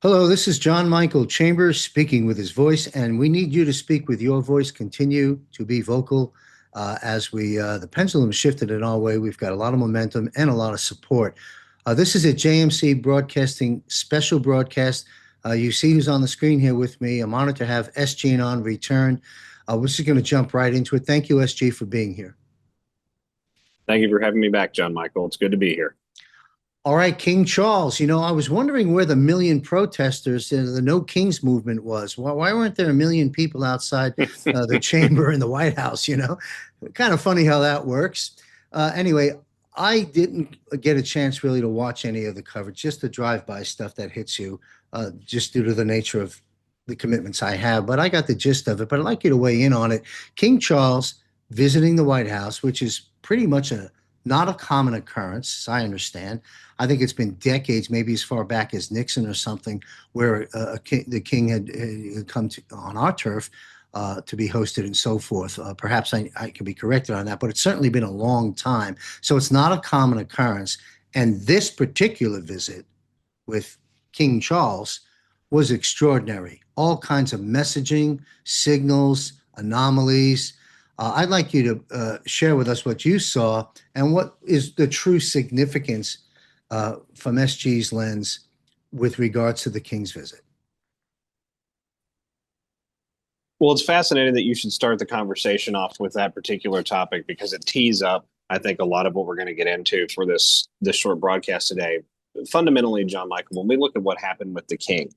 Hello, this is John Michael Chambers speaking with his voice, and we need you to speak with your voice. Continue to be vocal as the pendulum shifted in our way. We've got a lot of momentum and a lot of support. This is a JMC Broadcasting special broadcast. You see who's on the screen here with me. I'm honored to have SG Anon return. We're just going to jump right into it. Thank you, SG, for being here. Thank you for having me back, John Michael. It's good to be here. All right, King Charles. I was wondering where the million protesters in the No Kings movement was. Why weren't there a million people outside the chamber in the White House? Kind of funny how that works. Anyway, I didn't get a chance really to watch any of the coverage, just the drive-by stuff that hits you, just due to the nature of the commitments I have. But I got the gist of it. But I'd like you to weigh in on it. King Charles visiting the White House, which is pretty much not a common occurrence, as I understand. I think it's been decades, maybe as far back as Nixon or something, where the king had come on our turf to be hosted and so forth. Perhaps I can be corrected on that, but it's certainly been a long time. So it's not a common occurrence. And this particular visit with King Charles was extraordinary. All kinds of messaging, signals, anomalies. I'd like you to share with us what you saw and what is the true significance from SG's lens with regards to the King's visit. Well, it's fascinating that you should start the conversation off with that particular topic because it tees up, I think, a lot of what we're going to get into for this short broadcast today. Fundamentally, John Michael, when we look at what happened with the king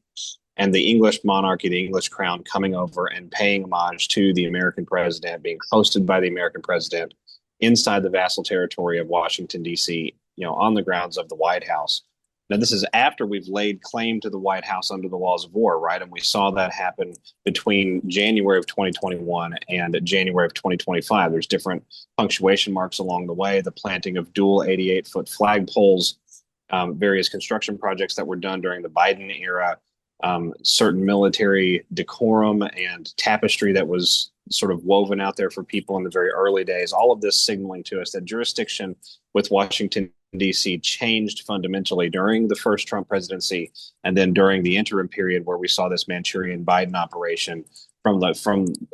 and the English monarchy, the English crown coming over and paying homage to the American president, being hosted by the American president inside the vassal territory of Washington, D.C., on the grounds of the White House. Now, this is after we've laid claim to the White House under the laws of war, right? And we saw that happen between January of 2021 and January of 2025. There's different punctuation marks along the way, the planting of dual 88-foot flagpoles, various construction projects that were done during the Biden era, certain military decorum and tapestry that was sort of woven out there for people in the very early days. All of this signaling to us that jurisdiction with Washington, D.C. changed fundamentally during the first Trump presidency and then during the interim period where we saw this Manchurian Biden operation from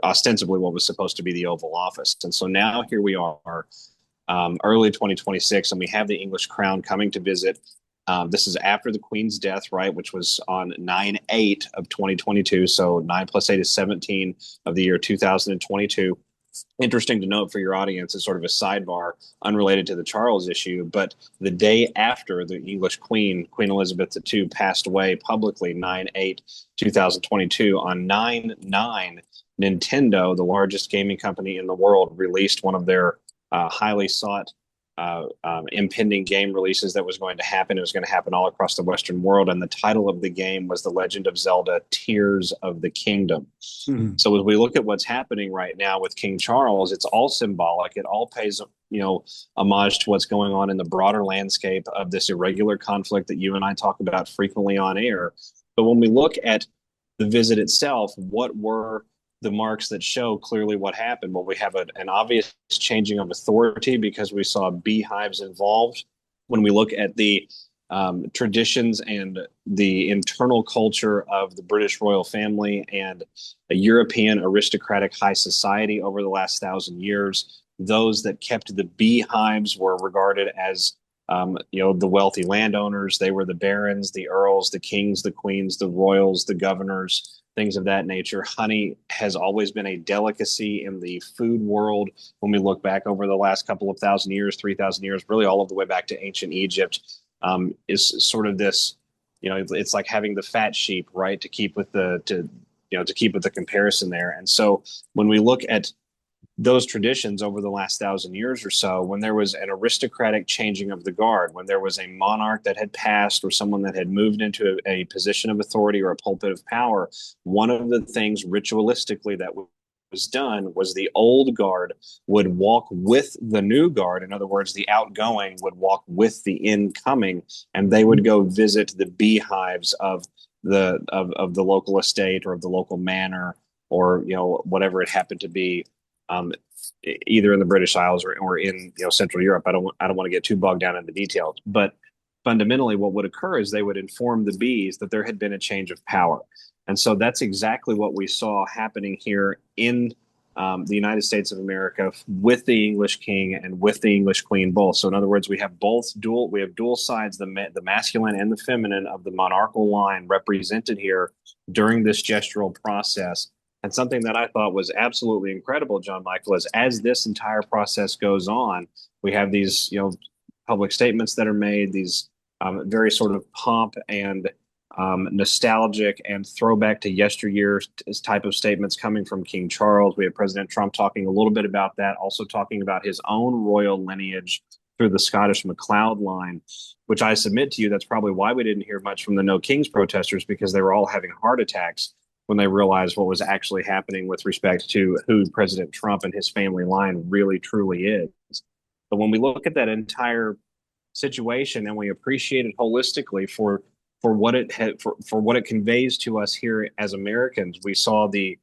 ostensibly what was supposed to be the Oval Office. And so now here we are, early 2026, and we have the English crown coming to visit. This is after the Queen's death, right, which was on 9/8 of 2022. So 9 plus 8 is 17 of the year 2022. Interesting to note for your audience as sort of a sidebar, unrelated to the Charles issue, but the day after the English Queen Elizabeth II, passed away publicly, 9/8, 2022, on 9/9, Nintendo, the largest gaming company in the world, released one of their highly sought impending game releases that was going to happen. It was going to happen all across the Western world. And the title of the game was The Legend of Zelda: Tears of the Kingdom. Mm-hmm. So as we look at what's happening right now with King Charles, it's all symbolic. It all pays, homage to what's going on in the broader landscape of this irregular conflict that you and I talk about frequently on air. But when we look at the visit itself, what were the marks that show clearly what happened? Well, we have an obvious changing of authority because we saw beehives involved. When we look at the traditions and the internal culture of the British royal family and a European aristocratic high society over the last 1,000 years, those that kept the beehives were regarded as the wealthy landowners. They were the barons, the earls, the kings, the queens, the royals, the governors, things of that nature. Honey has always been a delicacy in the food world. When we look back over the last couple of 1,000 years, 3,000 years, really all of the way back to ancient Egypt, is sort of this, it's like having the fat sheep, right, to keep with the comparison there. And so when we look at those traditions over the last 1,000 years or so, when there was an aristocratic changing of the guard, when there was a monarch that had passed or someone that had moved into a position of authority or a pulpit of power, one of the things ritualistically that was done was the old guard would walk with the new guard. In other words, the outgoing would walk with the incoming, and they would go visit the beehives of the local estate or of the local manor, or whatever it happened to be, either in the British Isles or in Central Europe. I don't want to get too bogged down in the details, but fundamentally what would occur is they would inform the bees that there had been a change of power. And so that's exactly what we saw happening here in the United States of America with the English king and with the English queen both. So in other words, we have dual sides, the masculine and the feminine of the monarchical line represented here during this gestural process. And something that I thought was absolutely incredible, John Michael, is as this entire process goes on, we have these, public statements that are made, these very sort of pomp and nostalgic and throwback to yesteryear type of statements coming from King Charles. We have President Trump talking a little bit about that, also talking about his own royal lineage through the Scottish MacLeod line, which I submit to you, that's probably why we didn't hear much from the No Kings protesters, because they were all having heart attacks when they realized what was actually happening with respect to who President Trump and his family line really truly is. But when we look at that entire situation and we appreciate it holistically for what it for what it conveys to us here as Americans, we saw the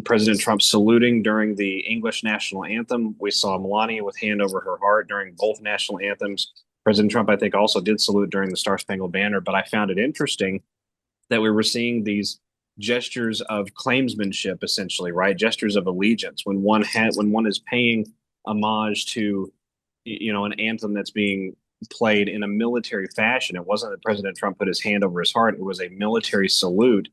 President Trump saluting during the English national anthem. We saw Melania with hand over her heart during both national anthems. President Trump, I think, also did salute during the Star Spangled Banner. But I found it interesting that we were seeing these gestures of claimsmanship, essentially, right? Gestures of allegiance when one is paying homage to, an anthem that's being played in a military fashion. It wasn't that President Trump put his hand over his heart; it was a military salute.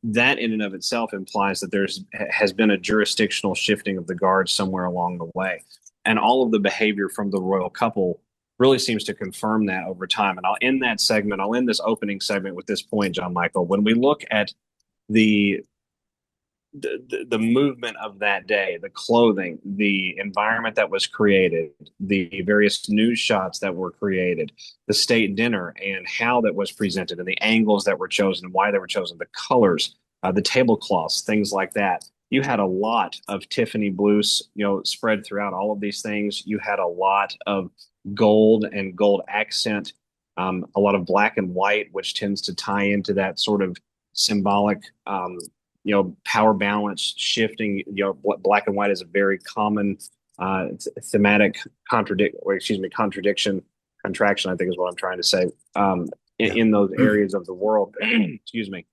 That, in and of itself, implies that has been a jurisdictional shifting of the guard somewhere along the way, and all of the behavior from the royal couple really seems to confirm that over time. And I'll end this opening segment with this point, John Michael. When we look at the movement of that day, the clothing, the environment that was created, the various news shots that were created, the state dinner and how that was presented, and the angles that were chosen, and why they were chosen, the colors, the tablecloths, things like that. You had a lot of Tiffany blues, spread throughout all of these things. You had a lot of gold and gold accent, a lot of black and white, which tends to tie into that sort of symbolic, power balance shifting. Black and white is a very common thematic contradiction, contraction, I think is what I'm trying to say, in those areas of the world. Excuse me.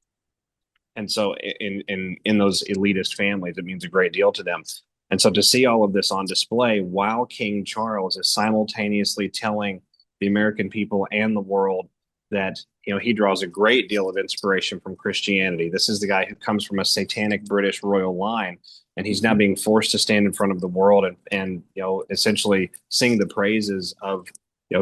And so in those elitist families, it means a great deal to them. And so to see all of this on display while King Charles is simultaneously telling the American people and the world that, he draws a great deal of inspiration from Christianity. This is the guy who comes from a satanic British royal line, and he's now being forced to stand in front of the world and essentially sing the praises of,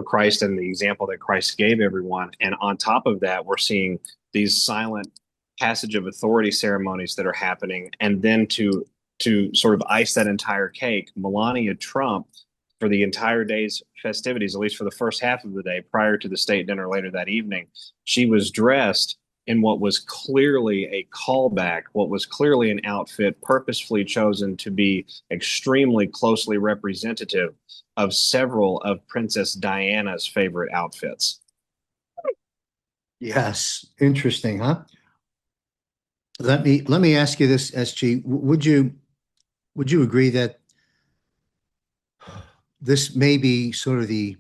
Christ and the example that Christ gave everyone. And on top of that, we're seeing these silent passage of authority ceremonies that are happening. And then to sort of ice that entire cake, Melania Trump, for the entire day's festivities, at least for the first half of the day prior to the state dinner later that evening, she was dressed in what was clearly a callback, what was clearly an outfit purposefully chosen to be extremely closely representative of several of Princess Diana's favorite outfits. Yes, interesting, huh? Let me ask you this, SG. Would you agree that this may be sort of the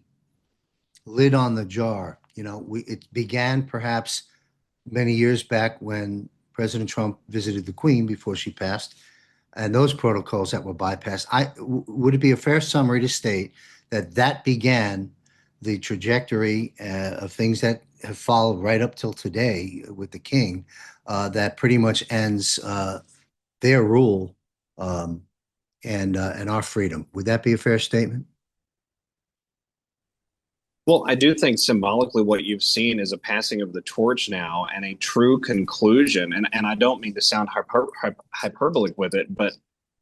lid on the jar? It began perhaps many years back when President Trump visited the Queen before she passed, and those protocols that were bypassed. Would it be a fair summary to state that began the trajectory of things that have followed right up till today with the King, that pretty much ends their rule and our freedom? Would that be a fair statement? Well, I do think symbolically what you've seen is a passing of the torch now and a true conclusion. And I don't mean to sound hyperbolic with it, but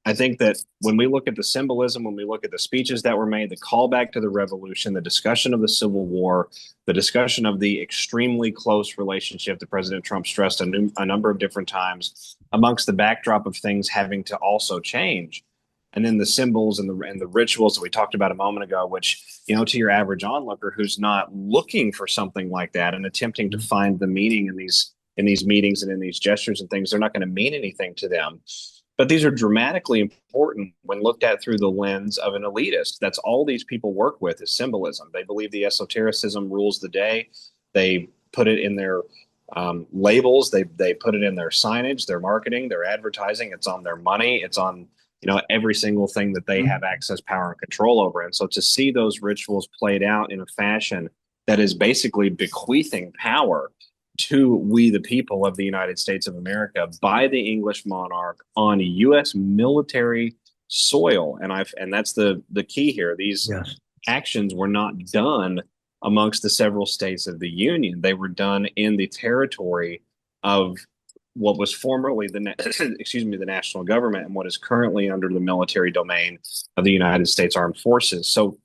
I think that when we look at the symbolism, when we look at the speeches that were made, the callback to the revolution, the discussion of the Civil War, the discussion of the extremely close relationship that President Trump stressed a number of different times, amongst the backdrop of things having to also change. And then the symbols and the rituals that we talked about a moment ago, which, to your average onlooker who's not looking for something like that and attempting to find the meaning in these meetings and in these gestures and things, they're not going to mean anything to them. But these are dramatically important when looked at through the lens of an elitist. That's all these people work with is symbolism. They believe the esotericism rules the day. They put it in their labels. They put it in their signage, their marketing, their advertising. It's on their money. It's on every single thing that they have access, power, and control over. And so to see those rituals played out in a fashion that is basically bequeathing power to we the people of the United States of America by the English monarch on U.S. military soil, and that's the key here. These Yes. actions were not done amongst the several states of the Union. They were done in the territory of what was formerly the national government and what is currently under the military domain of the United States Armed Forces. So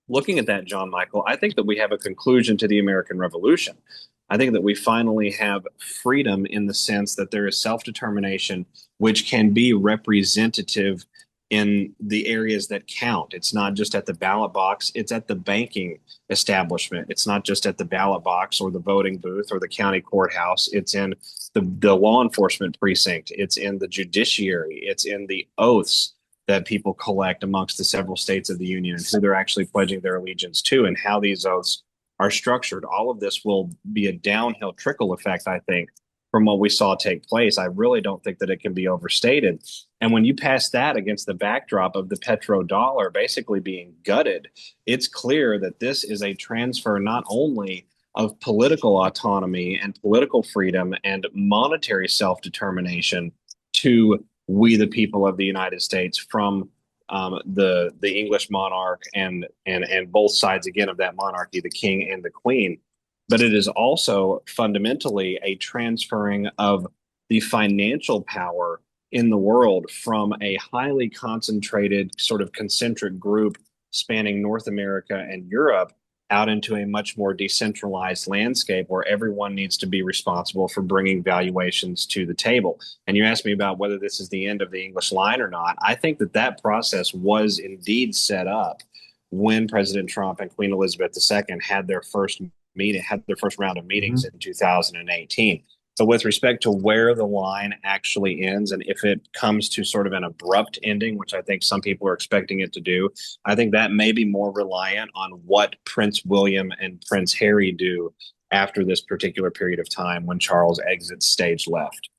looking at that, John Michael, I think that we have a conclusion to the American Revolution. I think that we finally have freedom in the sense that there is self-determination, which can be representative in the areas that count. It's not just at the ballot box, it's at the banking establishment. It's not just at the ballot box or the voting booth or the county courthouse. It's in the law enforcement precinct. It's in the judiciary. It's in the oaths that people collect amongst the several states of the Union and who they're actually pledging their allegiance to and how these oaths are structured. All of this will be a downhill trickle effect, I think, from what we saw take place. I really don't think that it can be overstated. And when you pass that against the backdrop of the petrodollar basically being gutted, it's clear that this is a transfer not only of political autonomy and political freedom and monetary self-determination to we the people of the United States from the English monarch and both sides again of that monarchy, the king and the queen. But it is also fundamentally a transferring of the financial power in the world from a highly concentrated sort of concentric group spanning North America and Europe out into a much more decentralized landscape where everyone needs to be responsible for bringing valuations to the table. And you asked me about whether this is the end of the English line or not. I think that that process was indeed set up when President Trump and Queen Elizabeth II had their first round of meetings in 2018. So with respect to where the line actually ends, and if it comes to sort of an abrupt ending, which I think some people are expecting it to do, I think that may be more reliant on what Prince William and Prince Harry do after this particular period of time when Charles exits stage left.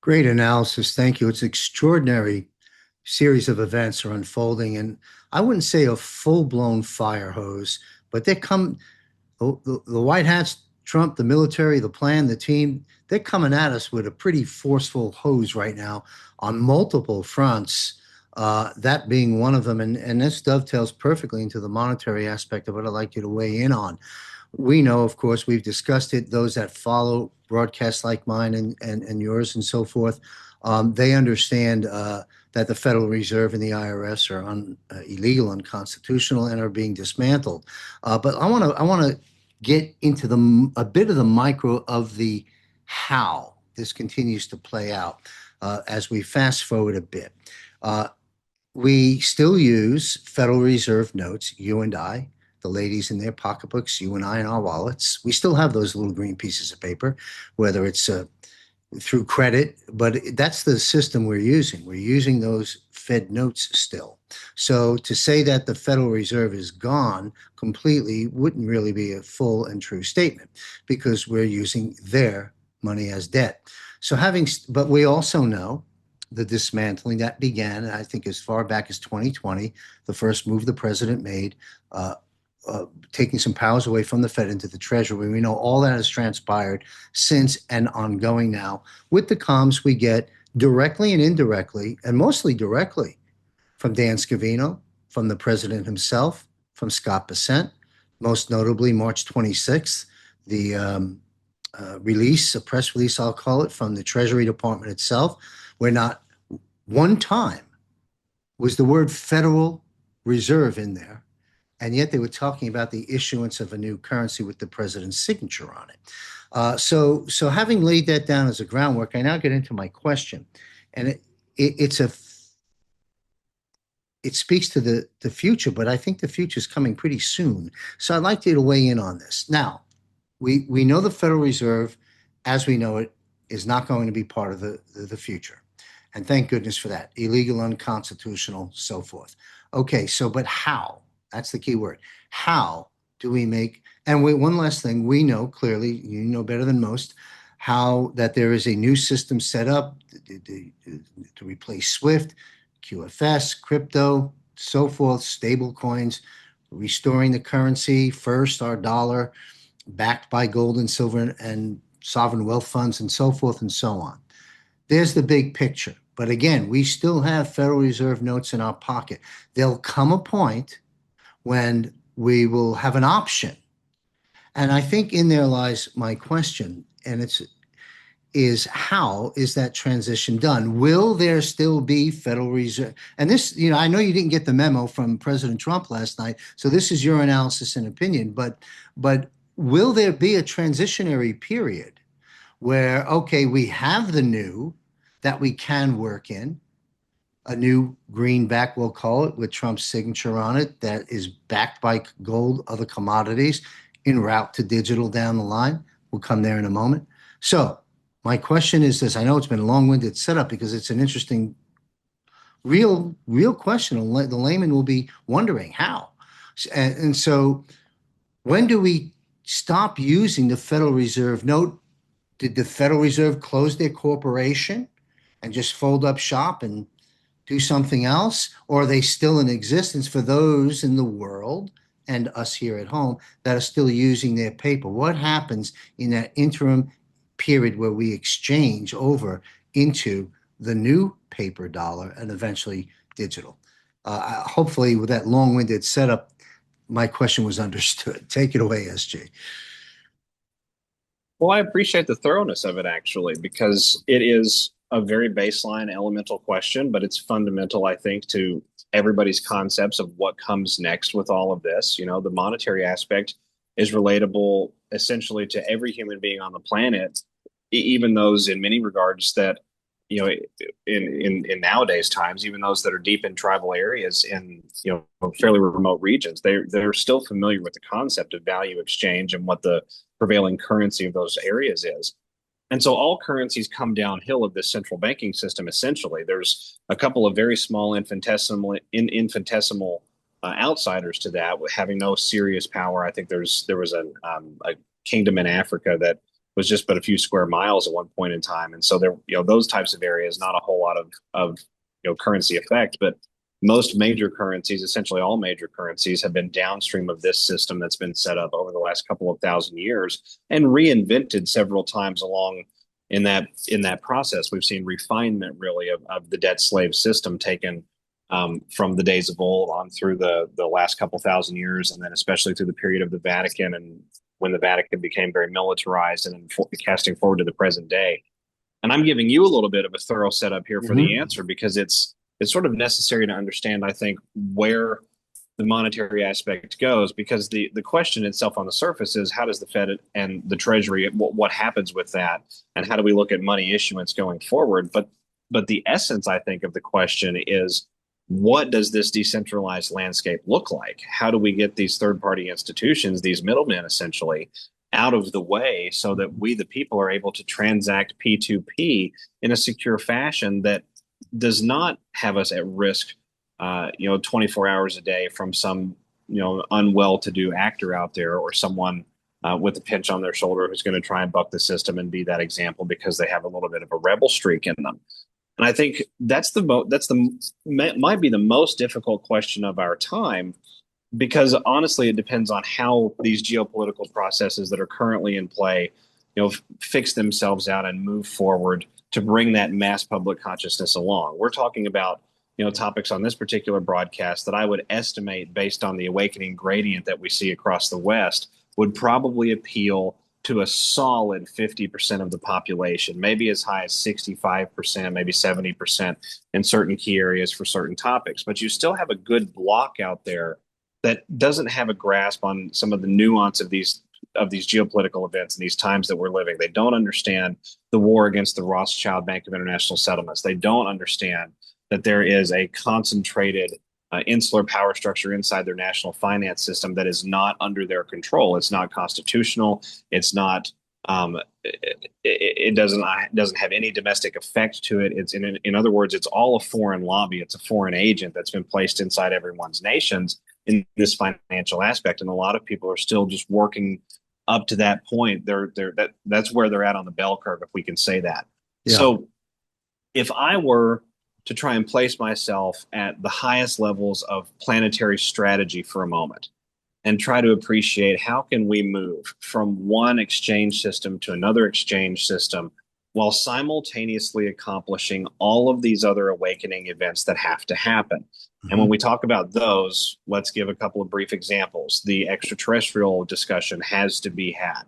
Great analysis. Thank you. It's extraordinary series of events are unfolding, and I wouldn't say a full-blown fire hose, but the White Hats, Trump, the military, the plan, the team, they're coming at us with a pretty forceful hose right now on multiple fronts, that being one of them. And this dovetails perfectly into the monetary aspect of what I'd like you to weigh in on. We know, of course, we've discussed it, those that follow broadcasts like mine and yours and so forth, they understand that the Federal Reserve and the IRS are illegal, unconstitutional, and are being dismantled. But I want to get into a bit of the micro of the how this continues to play out as we fast forward a bit. We still use Federal Reserve notes, you and I, the ladies in their pocketbooks, you and I in our wallets. We still have those little green pieces of paper, whether it's through credit, but that's the system we're using. We're using those Fed notes still. So to say that the Federal Reserve is gone completely wouldn't really be a full and true statement because we're using their money as debt. But we also know the dismantling that began, I think, as far back as 2020, the first move the president made, taking some powers away from the Fed into the Treasury. We know all that has transpired since and ongoing now with the comms we get directly and indirectly, and mostly directly, from Dan Scavino, from the president himself, from Scott Bessent, most notably March 26th, the a press release, I'll call it, from the Treasury Department itself, where not one time was the word Federal Reserve in there. And yet they were talking about the issuance of a new currency with the president's signature on it. So having laid that down as a groundwork, I now get into my question. And it speaks to the future, but I think the future is coming pretty soon. So I'd like you to weigh in on this. Now, we know the Federal Reserve, as we know it, is not going to be part of the future. And thank goodness for that. Illegal, unconstitutional, so forth. Okay, so but how? That's the key word. How do we make, and one last thing, we know clearly, you know better than most, how that there is a new system set up to replace SWIFT, QFS, crypto, so forth, stable coins, restoring the currency, first our dollar, backed by gold and silver and sovereign wealth funds and so forth and so on. There's the big picture. But again, we still have Federal Reserve notes in our pocket. There'll come a point when we will have an option. And I think in there lies my question, and it's is how is that transition done? Will there still be Federal Reserve? And this, I know you didn't get the memo from President Trump last night, so this is your analysis and opinion, but will there be a transitionary period where, okay, we have the new that we can work in, a new greenback, we'll call it, with Trump's signature on it, that is backed by gold, other commodities, en route to digital down the line. We'll come there in a moment. So my question is this. I know it's been a long-winded setup because it's an interesting, real question. The layman will be wondering how. And so when do we stop using the Federal Reserve note? Did the Federal Reserve close their corporation and just fold up shop and do something else? Or are they still in existence for those in the world and us here at home that are still using their paper? What happens in that interim period where we exchange over into the new paper dollar and eventually digital? Hopefully with that long-winded setup, my question was understood. Take it away, SJ. Well, I appreciate the thoroughness of it, actually, because it is a very baseline elemental question, but it's fundamental, I think, to everybody's concepts of what comes next with all of this. The monetary aspect is relatable essentially to every human being on the planet, even those in many regards that, in nowadays times, even those that are deep in tribal areas in, fairly remote regions, they're still familiar with the concept of value exchange and what the prevailing currency of those areas is. And so all currencies come downhill of this central banking system. Essentially, there's a couple of very small infinitesimal outsiders to that, having no serious power. I think there was a kingdom in Africa that was just but a few square miles at one point in time, and so there, those types of areas, not a whole lot of currency effect, but most major currencies, essentially all major currencies, have been downstream of this system that's been set up over the last couple of thousand years and reinvented several times along in that process. We've seen refinement really of the debt slave system taken from the days of old on through the last couple thousand years, and then especially through the period of the Vatican, and when the Vatican became very militarized, and then casting forward to the present day. And I'm giving you a little bit of a thorough setup here for the answer, because it's sort of necessary to understand, I think, where the monetary aspect goes, because the question itself on the surface is, how does the Fed and the Treasury, what happens with that, and how do we look at money issuance going forward? But the essence, I think, of the question is, what does this decentralized landscape look like? How do we get these third-party institutions, these middlemen essentially, out of the way so that we, the people, are able to transact P2P in a secure fashion that does not have us at risk, 24 hours a day from some, unwell-to-do actor out there, or someone with a pinch on their shoulder who's going to try and buck the system and be that example because they have a little bit of a rebel streak in them. And I think might be the most difficult question of our time, because honestly, it depends on how these geopolitical processes that are currently in play, fix themselves out and move forward to bring that mass public consciousness along. We're talking about, topics on this particular broadcast that I would estimate, based on the awakening gradient that we see across the West, would probably appeal to a solid 50% of the population, maybe as high as 65%, maybe 70% in certain key areas for certain topics. But you still have a good block out there that doesn't have a grasp on some of the nuance of these geopolitical events and these times that we're living. They don't understand the war against the Rothschild Bank of International Settlements. They don't understand that there is a concentrated insular power structure inside their national finance system that is not under their control. It's not constitutional. It's not it doesn't have any domestic effect to it. It's in other words, it's all a foreign lobby. It's a foreign agent that's been placed inside everyone's nations in this financial aspect. And a lot of people are still just working up to that point. That's where they're at on the bell curve, if we can say that. Yeah. So if I were to try and place myself at the highest levels of planetary strategy for a moment and try to appreciate how can we move from one exchange system to another exchange system while simultaneously accomplishing all of these other awakening events that have to happen. And when Mhm. we talk about those, let's give a couple of brief examples. The extraterrestrial discussion has to be had.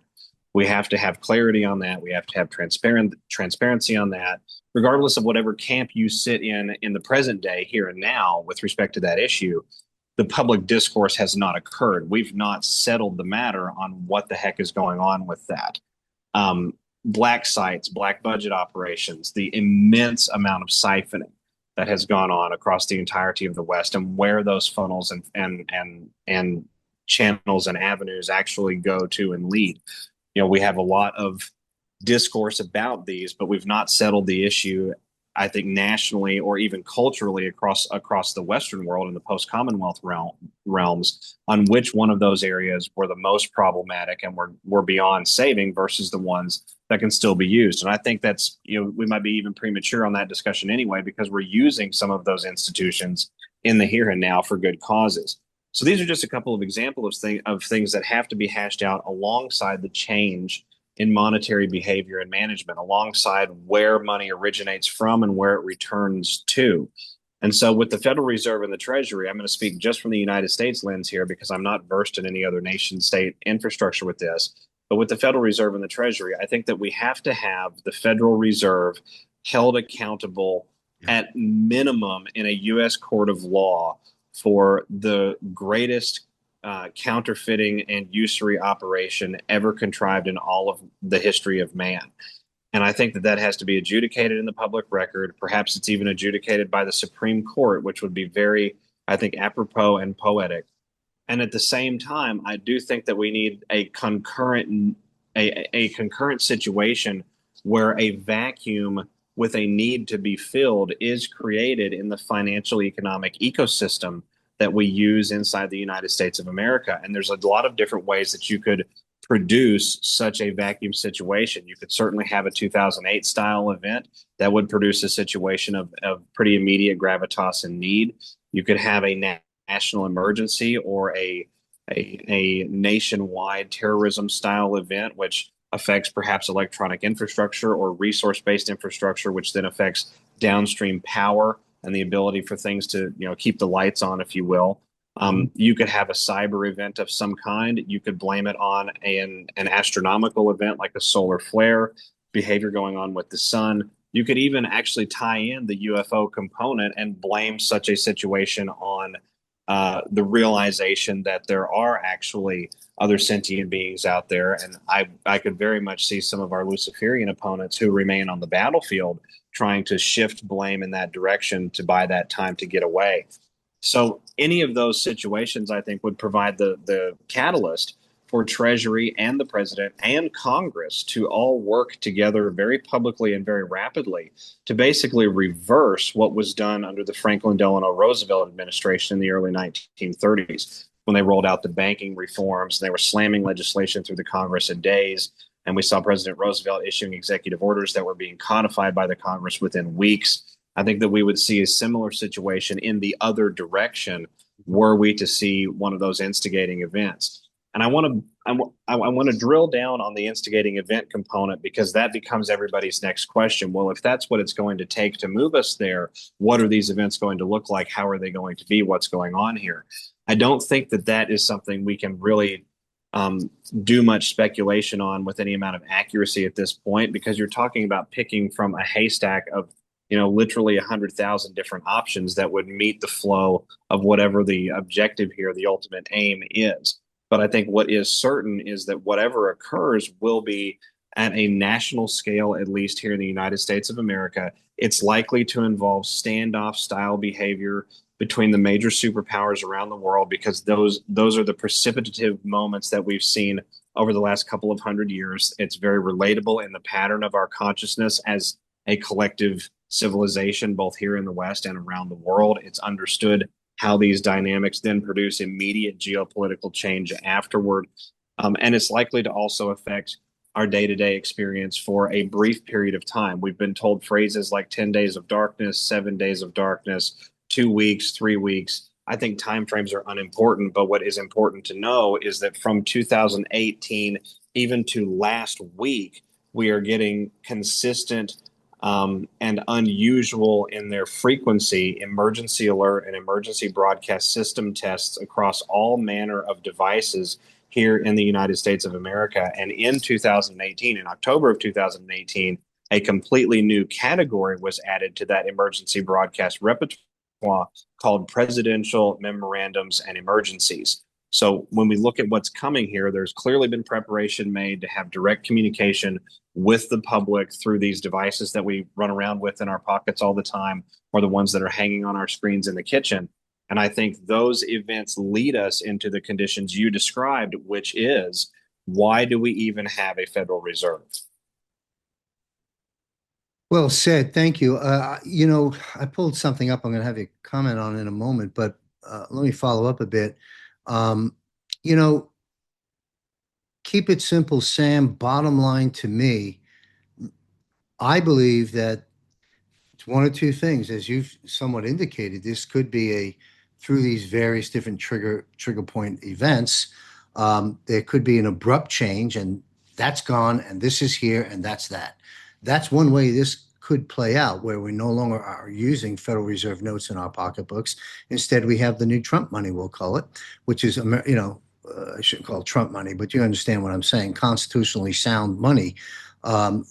We have to have clarity on that. We have to have transparency on that, regardless of whatever camp you sit in the present day, here and now, with respect to that issue. The public discourse has not occurred. We've not settled the matter on what the heck is going on with that. Black sites, black budget operations, the immense amount of siphoning that has gone on across the entirety of the West, and where those funnels and channels and avenues actually go to and lead. We have a lot of discourse about these, but we've not settled the issue, I think, nationally or even culturally across the Western world and the post-Commonwealth realms on which one of those areas were the most problematic and were beyond saving versus the ones that can still be used. And I think that's, we might be even premature on that discussion anyway, because we're using some of those institutions in the here and now for good causes. So these are just a couple of examples of things that have to be hashed out alongside the change in monetary behavior and management, alongside where money originates from and where it returns to. And so with the Federal Reserve and the Treasury, I'm going to speak just from the United States lens here because I'm not versed in any other nation state infrastructure with this. But with the Federal Reserve and the Treasury, I think that we have to have the Federal Reserve held accountable at minimum in a U.S. court of law for the greatest counterfeiting and usury operation ever contrived in all of the history of man. And I think that that has to be adjudicated in the public record. Perhaps it's even adjudicated by the Supreme Court, which would be very, I think, apropos and poetic. And at the same time, I do think that we need a concurrent situation where a vacuum with a need to be filled is created in the financial economic ecosystem that we use inside the United States of America. And there's a lot of different ways that you could produce such a vacuum situation. You could certainly have a 2008 style event that would produce a situation of pretty immediate gravitas and need. You could have a national emergency or a nationwide terrorism style event, which affects perhaps electronic infrastructure or resource based infrastructure, which then affects downstream power and the ability for things to keep the lights on, if you will. You could have a cyber event of some kind. You could blame it on an astronomical event like a solar flare, behavior going on with the sun. You could even actually tie in the UFO component and blame such a situation on the realization that there are actually other sentient beings out there. And I could very much see some of our Luciferian opponents who remain on the battlefield trying to shift blame in that direction to buy that time to get away. So any of those situations, I think, would provide the catalyst for Treasury and the president and Congress to all work together very publicly and very rapidly to basically reverse what was done under the Franklin Delano Roosevelt administration in the early 1930s when they rolled out the banking reforms. They were slamming legislation through the Congress in days. And we saw President Roosevelt issuing executive orders that were being codified by the Congress within weeks. I think that we would see a similar situation in the other direction were we to see one of those instigating events. And I want to drill down on the instigating event component because that becomes everybody's next question. Well, if that's what it's going to take to move us there, what are these events going to look like? How are they going to be? What's going on here? I don't think that that is something we can really do much speculation on with any amount of accuracy at this point, because you're talking about picking from a haystack of literally 100,000 different options that would meet the flow of whatever the objective here, the ultimate aim is. But I think what is certain is that whatever occurs will be at a national scale, at least here in the United States of America. It's likely to involve standoff style behavior between the major superpowers around the world, because those are the precipitative moments that we've seen over the last couple of hundred years. It's very relatable in the pattern of our consciousness as a collective civilization, both here in the West and around the world. It's understood how these dynamics then produce immediate geopolitical change afterward. And it's likely to also affect our day-to-day experience for a brief period of time. We've been told phrases like 10 days of darkness, 7 days of darkness, 2 weeks, 3 weeks. I think timeframes are unimportant, but what is important to know is that from 2018 even to last week, we are getting consistent and unusual in their frequency emergency alert and emergency broadcast system tests across all manner of devices here in the United States of America. And in 2018, in October of 2018, a completely new category was added to that emergency broadcast repertoire called presidential memorandums and emergencies. So when we look at what's coming here, there's clearly been preparation made to have direct communication with the public through these devices that we run around with in our pockets all the time, or the ones that are hanging on our screens in the kitchen. And I think those events lead us into the conditions you described, which is, why do we even have a Federal Reserve? Well said. Thank you. I pulled something up I'm going to have you comment on in a moment, but let me follow up a bit. Um, you know, keep it simple, Sam. Bottom line to me, I believe that it's one or two things, as you've somewhat indicated. This could be through these various different trigger point events. There could be an abrupt change, and that's gone, and this is here, and that's that. That's one way this could play out, where we no longer are using Federal Reserve notes in our pocketbooks. Instead, we have the new Trump money, we'll call it, which is, I shouldn't call it Trump money, but you understand what I'm saying, constitutionally sound money, and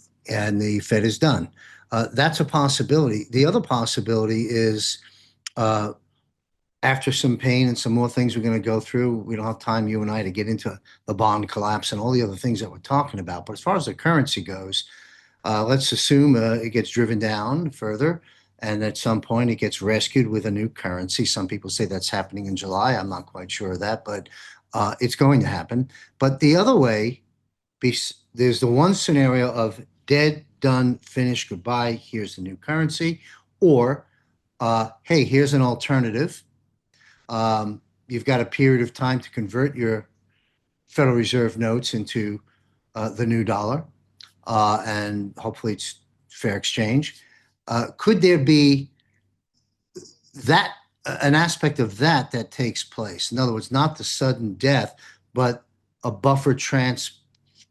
the Fed is done. That's a possibility. The other possibility is, uh, after some pain and some more things we're going to go through, we don't have time, you and I, to get into the bond collapse and all the other things that we're talking about. But as far as the currency goes, let's assume it gets driven down further, and at some point it gets rescued with a new currency. Some people say that's happening in July. I'm not quite sure of that, but it's going to happen. But the other way, there's the one scenario of dead, done, finished, goodbye, here's the new currency, or hey, here's an alternative. You've got a period of time to convert your Federal Reserve notes into the new dollar, and hopefully it's fair exchange. Could there be that an aspect of that takes place? In other words, not the sudden death, but a buffer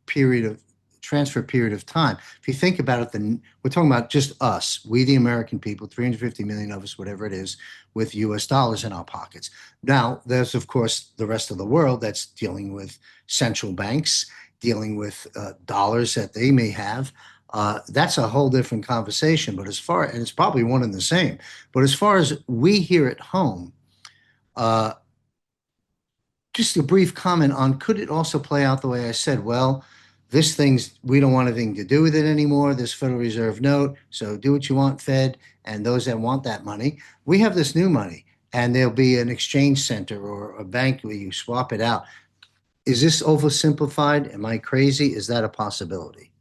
period of transfer period of time. If you think about it, then we're talking about just us, we the American people, 350 million of us, whatever it is, with US dollars in our pockets. Now, there's of course the rest of the world that's dealing with central banks, dealing with dollars that they may have. That's a whole different conversation. But and it's probably one and the same. But as far as we here at home, uh, just a brief comment on, could it also play out the way I said? Well, we don't want anything to do with it anymore, this Federal Reserve note. So do what you want, Fed, and those that want that money. We have this new money, and there'll be an exchange center or a bank where you swap it out. Is this oversimplified? Am I crazy? Is that a possibility?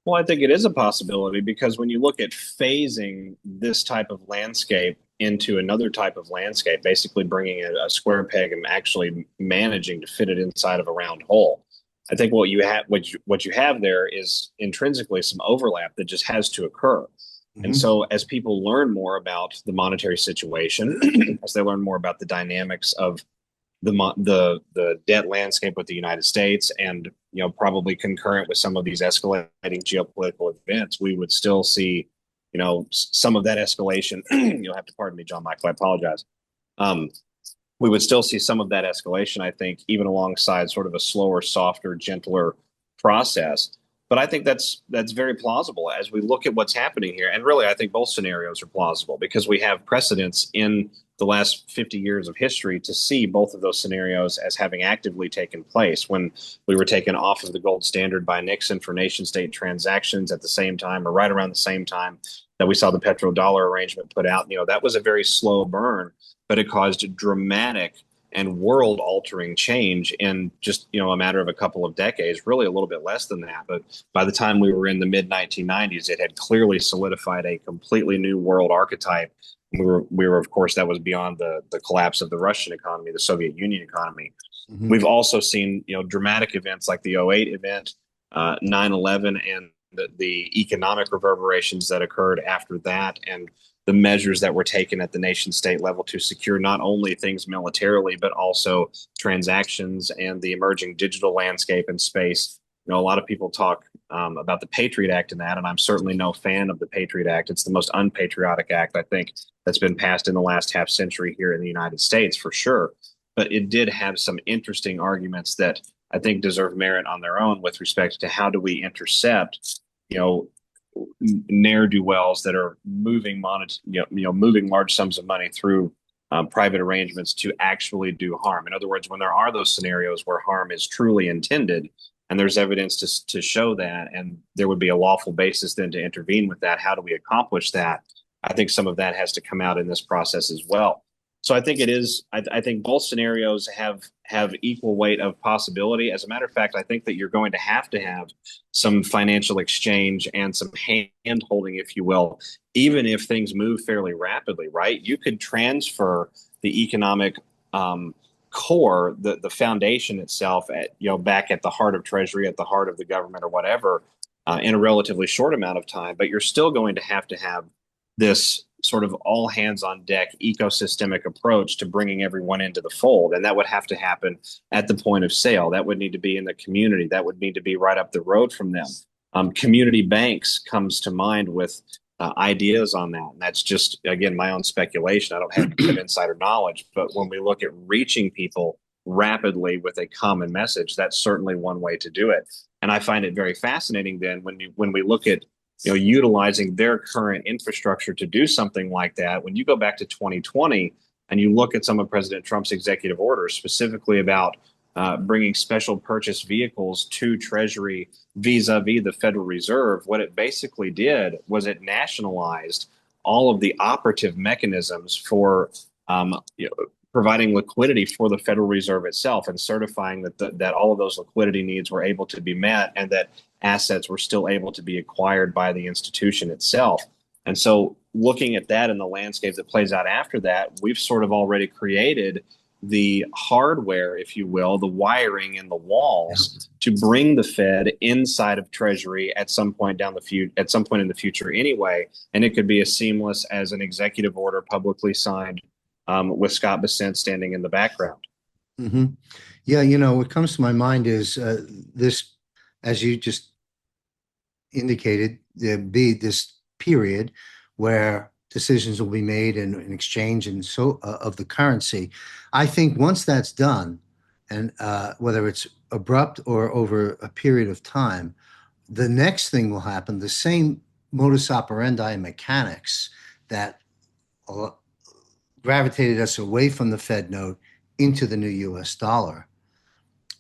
Well, I think it is a possibility, because when you look at phasing this type of landscape into another type of landscape, basically bringing a square peg and actually managing to fit it inside of a round hole, I think what you have there is intrinsically some overlap that just has to occur. And Mm-hmm. so, as people learn more about the monetary situation, as they learn more about the dynamics of the debt landscape with the United States, and probably concurrent with some of these escalating geopolitical events, we would still see some of that escalation. You'll have to pardon me, John Michael. I apologize. Um, we would still see some of that escalation, I think, even alongside sort of a slower, softer, gentler process. But I think that's very plausible as we look at what's happening here. And really, I think both scenarios are plausible, because we have precedents in the last 50 years of history to see both of those scenarios as having actively taken place. When we were taken off of the gold standard by Nixon for nation state transactions at the same time, or right around the same time that we saw the petrodollar arrangement put out, that was a very slow burn, but it caused dramatic and world altering change in just, a matter of a couple of decades, really a little bit less than that. But by the time we were in the mid 1990s, it had clearly solidified a completely new world archetype. We were of course, that was beyond the collapse of the Russian economy, the Soviet Union economy. Mm-hmm. We've also seen, dramatic events like the '08 event, 9/11, and the economic reverberations that occurred after that, and the measures that were taken at the nation state level to secure not only things militarily, but also transactions and the emerging digital landscape and space. A lot of people talk about the Patriot Act and that, and I'm certainly no fan of the Patriot Act. It's the most unpatriotic act, I think, that's been passed in the last half century here in the United States, for sure. But it did have some interesting arguments that I think deserve merit on their own with respect to how do we intercept, ne'er do wells that are moving moving large sums of money through private arrangements to actually do harm. In other words, when there are those scenarios where harm is truly intended, and there's evidence to show that, and there would be a lawful basis then to intervene with that. How do we accomplish that? I think some of that has to come out in this process as well. So I think it is. I think both scenarios have equal weight of possibility. As a matter of fact, I think that you're going to have some financial exchange and some hand holding, if you will, even if things move fairly rapidly. Right? You could transfer the economic core, the foundation itself, back at the heart of Treasury, at the heart of the government, or whatever, in a relatively short amount of time. But you're still going to have this sort of all hands on deck ecosystemic approach to bringing everyone into the fold. And that would have to happen at the point of sale. That would need to be in the community. That would need to be right up the road from them. Community banks comes to mind with ideas on that. And that's just, again, my own speculation. I don't have insider knowledge, but when we look at reaching people rapidly with a common message, that's certainly one way to do it. And I find it very fascinating then when we look at utilizing their current infrastructure to do something like that. When you go back to 2020 and you look at some of President Trump's executive orders, specifically about bringing special purchase vehicles to Treasury vis-a-vis the Federal Reserve, what it basically did was it nationalized all of the operative mechanisms for providing liquidity for the Federal Reserve itself, and certifying that all of those liquidity needs were able to be met, and that assets were still able to be acquired by the institution itself. And so looking at that in the landscape that plays out after that, we've sort of already created the hardware, if you will, the wiring in the walls to bring the Fed inside of Treasury at some point in the future anyway. And it could be as seamless as an executive order publicly signed with Scott Bessent standing in the background. Mm-hmm. Yeah, what comes to my mind is this, as you just indicated, there'd be this period where decisions will be made in exchange and so of the currency. I think once that's done, and whether it's abrupt or over a period of time, the next thing will happen. The same modus operandi mechanics that gravitated us away from the Fed note into the new U.S. dollar.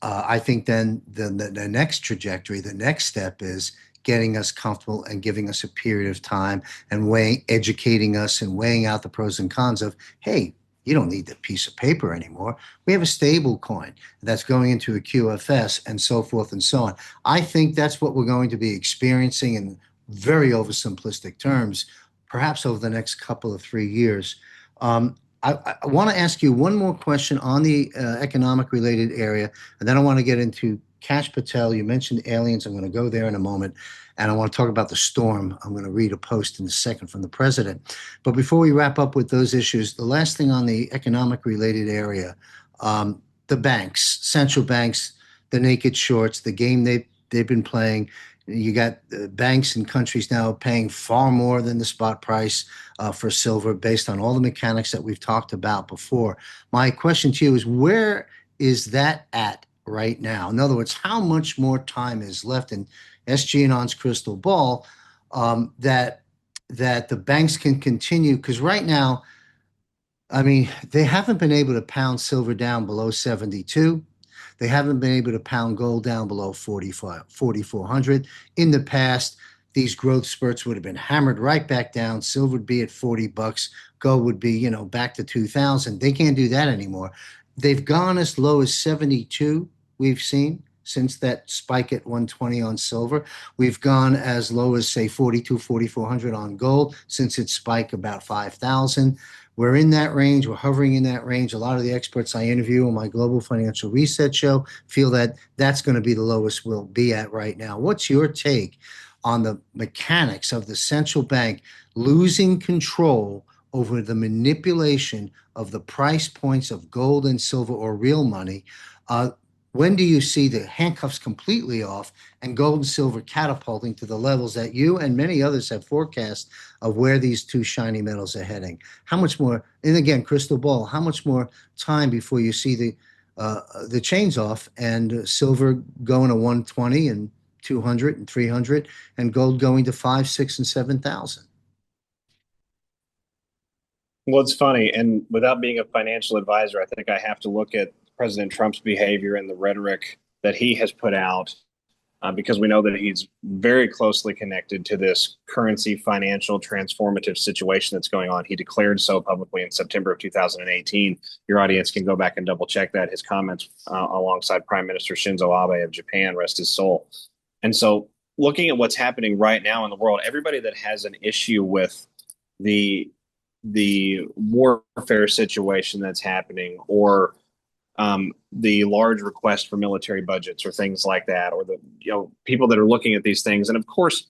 I think then the next trajectory, the next step is getting us comfortable and giving us a period of time and educating us and weighing out the pros and cons of, hey, you don't need the piece of paper anymore. We have a stable coin that's going into a QFS and so forth and so on. I think that's what we're going to be experiencing in very oversimplistic terms, perhaps over the next couple of 3 years. I want to ask you one more question on the economic related area, and then I want to get into Kash Patel. You mentioned aliens. I'm going to go there in a moment, and I want to talk about the storm. I'm going to read a post in a second from the president. But before we wrap up with those issues, the last thing on the economic related area, the banks, central banks, the naked shorts, the game they've been playing. You got banks and countries now paying far more than the spot price for silver based on all the mechanics that we've talked about before. My question to you is, where is that at right now? In other words, how much more time is left in SG Anon's crystal ball that the banks can continue? Because right now, I mean, they haven't been able to pound silver down below 72. They haven't been able to pound gold down below 4,400. In the past, these growth spurts would have been hammered right back down. Silver would be at $40. Gold would be, back to 2,000. They can't do that anymore. They've gone as low as 72, we've seen since that spike at 120 on silver. We've gone as low as, say, 42, 4,400 on gold since its spike about 5,000. We're in that range. We're hovering in that range. A lot of the experts I interview on my Global Financial Reset show feel that that's going to be the lowest we'll be at right now. What's your take on the mechanics of the central bank losing control over the manipulation of the price points of gold and silver or real money? Uh, when do you see the handcuffs completely off and gold and silver catapulting to the levels that you and many others have forecast of where these two shiny metals are heading? How much more, and again, crystal ball, how much more time before you see the chains off and silver going to 120 and 200 and 300 and gold going to 5, 6, and 7,000? Well, it's funny, and without being a financial advisor, I think I have to look at President Trump's behavior and the rhetoric that he has put out, because we know that he's very closely connected to this currency financial transformative situation that's going on. He declared so publicly in September of 2018. Your audience can go back and double check that, his comments alongside Prime Minister Shinzo Abe of Japan, rest his soul. And so looking at what's happening right now in the world, everybody that has an issue with the warfare situation that's happening, or the large request for military budgets or things like that, or the people that are looking at these things, and of course,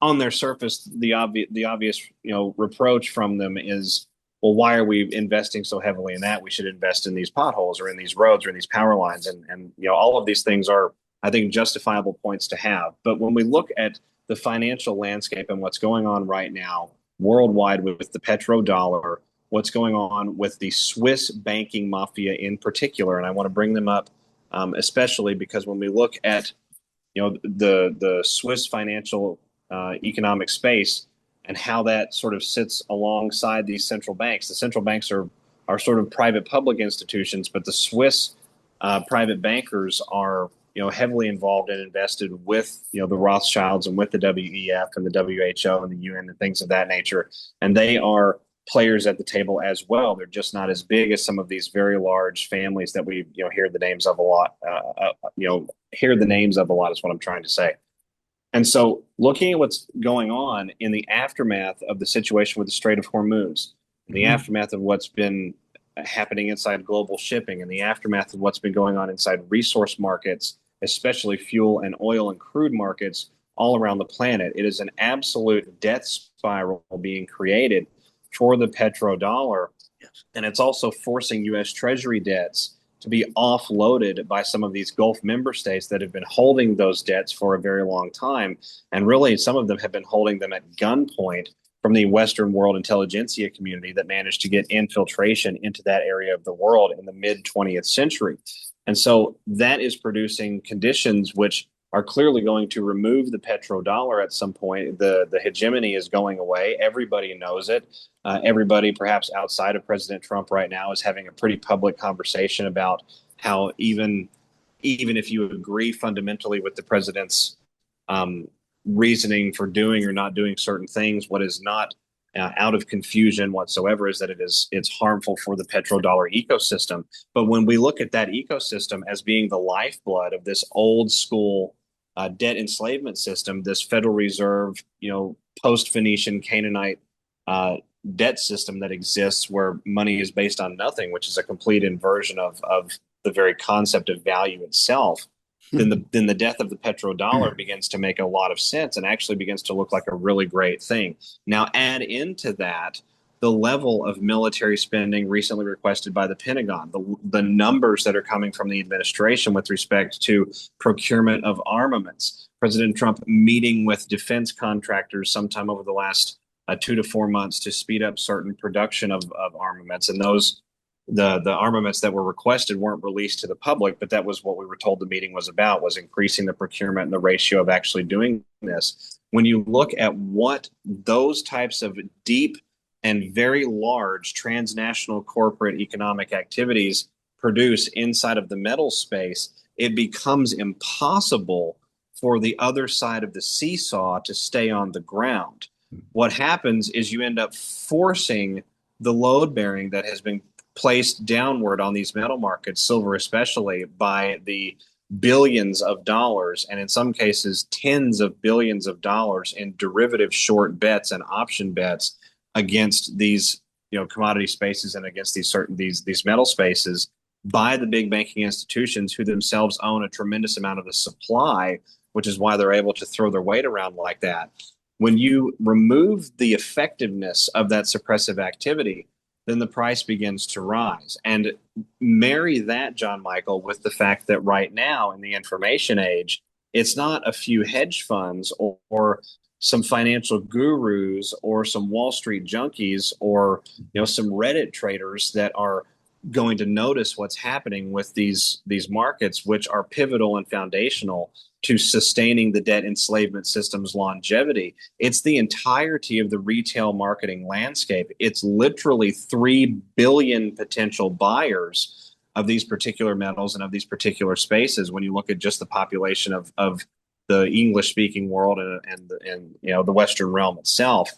on their surface, the obvious reproach from them is, well, why are we investing so heavily in that? We should invest in these potholes or in these roads or in these power lines, and all of these things are, I think, justifiable points to have. But when we look at the financial landscape and what's going on right now worldwide with the petrodollar, what's going on with the Swiss banking mafia in particular, and I want to bring them up, especially because when we look at the Swiss financial economic space and how that sort of sits alongside these central banks. The central banks are sort of private public institutions, but the Swiss private bankers are heavily involved and invested with the Rothschilds and with the WEF and the WHO and the UN and things of that nature, and they are players at the table as well. They're just not as big as some of these very large families that we hear the names of a lot. Hear the names of a lot is what I'm trying to say. And so, looking at what's going on in the aftermath of the situation with the Strait of Hormuz, in the aftermath of what's been happening inside global shipping, in the aftermath of what's been going on inside resource markets, especially fuel and oil and crude markets all around the planet, it is an absolute death spiral being created for the petrodollar. Yes. And it's also forcing U.S. Treasury debts to be offloaded by some of these Gulf member states that have been holding those debts for a very long time. And really, some of them have been holding them at gunpoint from the Western world intelligentsia community that managed to get infiltration into that area of the world in the mid 20th century. And so that is producing conditions which are clearly going to remove the petrodollar at some point. The hegemony is going away. Everybody knows it. Everybody, perhaps outside of President Trump right now, is having a pretty public conversation about how even if you agree fundamentally with the president's reasoning for doing or not doing certain things, what is not out of confusion whatsoever is that it's harmful for the petrodollar ecosystem. But when we look at that ecosystem as being the lifeblood of this old school debt enslavement system, this Federal Reserve, post-Phoenician Canaanite debt system that exists, where money is based on nothing, which is a complete inversion of the very concept of value itself, then the death of the petrodollar begins to make a lot of sense and actually begins to look like a really great thing. Now, add into that the level of military spending recently requested by the Pentagon, the numbers that are coming from the administration with respect to procurement of armaments. President Trump meeting with defense contractors sometime over the last 2 to 4 months to speed up certain production of armaments, and the armaments that were requested weren't released to the public, but that was what we were told the meeting was about, was increasing the procurement and the ratio of actually doing this. When you look at what those types of deep and very large transnational corporate economic activities produce inside of the metal space, it becomes impossible for the other side of the seesaw to stay on the ground. What happens is you end up forcing the load bearing that has been placed downward on these metal markets, silver especially, by the billions of dollars, and in some cases tens of billions of dollars in derivative short bets and option bets against these commodity spaces and against these metal spaces by the big banking institutions who themselves own a tremendous amount of the supply, which is why they're able to throw their weight around like that. When you remove the effectiveness of that suppressive activity, then the price begins to rise. And marry that, John Michael, with the fact that right now in the information age, it's not a few hedge funds or some financial gurus or some Wall Street junkies or some Reddit traders that are going to notice what's happening with these markets, which are pivotal and foundational to sustaining the debt enslavement system's longevity. It's the entirety of the retail marketing landscape. It's literally 3 billion potential buyers of these particular metals and of these particular spaces when you look at just the population of the English speaking world and the Western realm itself.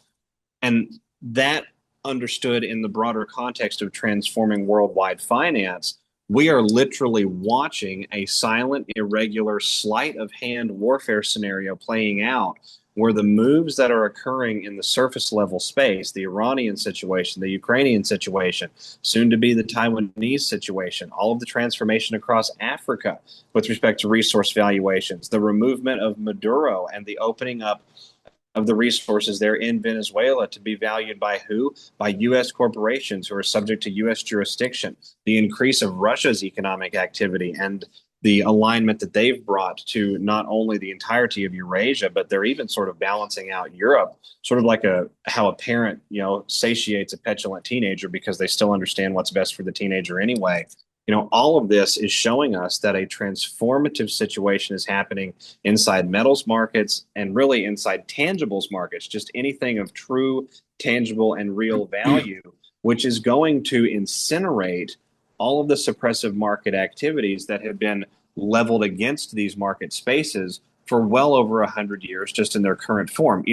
And that, understood in the broader context of transforming worldwide finance, we are literally watching a silent, irregular, sleight of hand warfare scenario playing out where the moves that are occurring in the surface level space, the Iranian situation, the Ukrainian situation, soon to be the Taiwanese situation, all of the transformation across Africa with respect to resource valuations, the removal of Maduro and the opening up of the resources there in Venezuela to be valued by who? By U.S. corporations who are subject to U.S. jurisdiction. The increase of Russia's economic activity and the alignment that they've brought to not only the entirety of Eurasia, but they're even sort of balancing out Europe, sort of like how a parent, satiates a petulant teenager because they still understand what's best for the teenager anyway. All of this is showing us that a transformative situation is happening inside metals markets and really inside tangibles markets, just anything of true, tangible, and real value, which is going to incinerate all of the suppressive market activities that have been leveled against these market spaces for well over 100 years, just in their current form.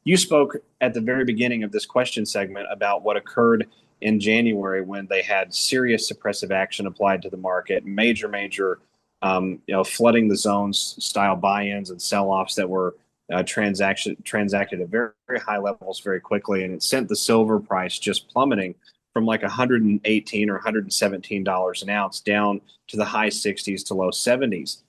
You spoke at the very beginning of this question segment about what occurred in January when they had serious suppressive action applied to the market, major, flooding the zones style buy-ins and sell-offs that were transacted at very, very high levels very quickly. And it sent the silver price just plummeting from like $118 or $117 an ounce down to the high 60s to low 70s.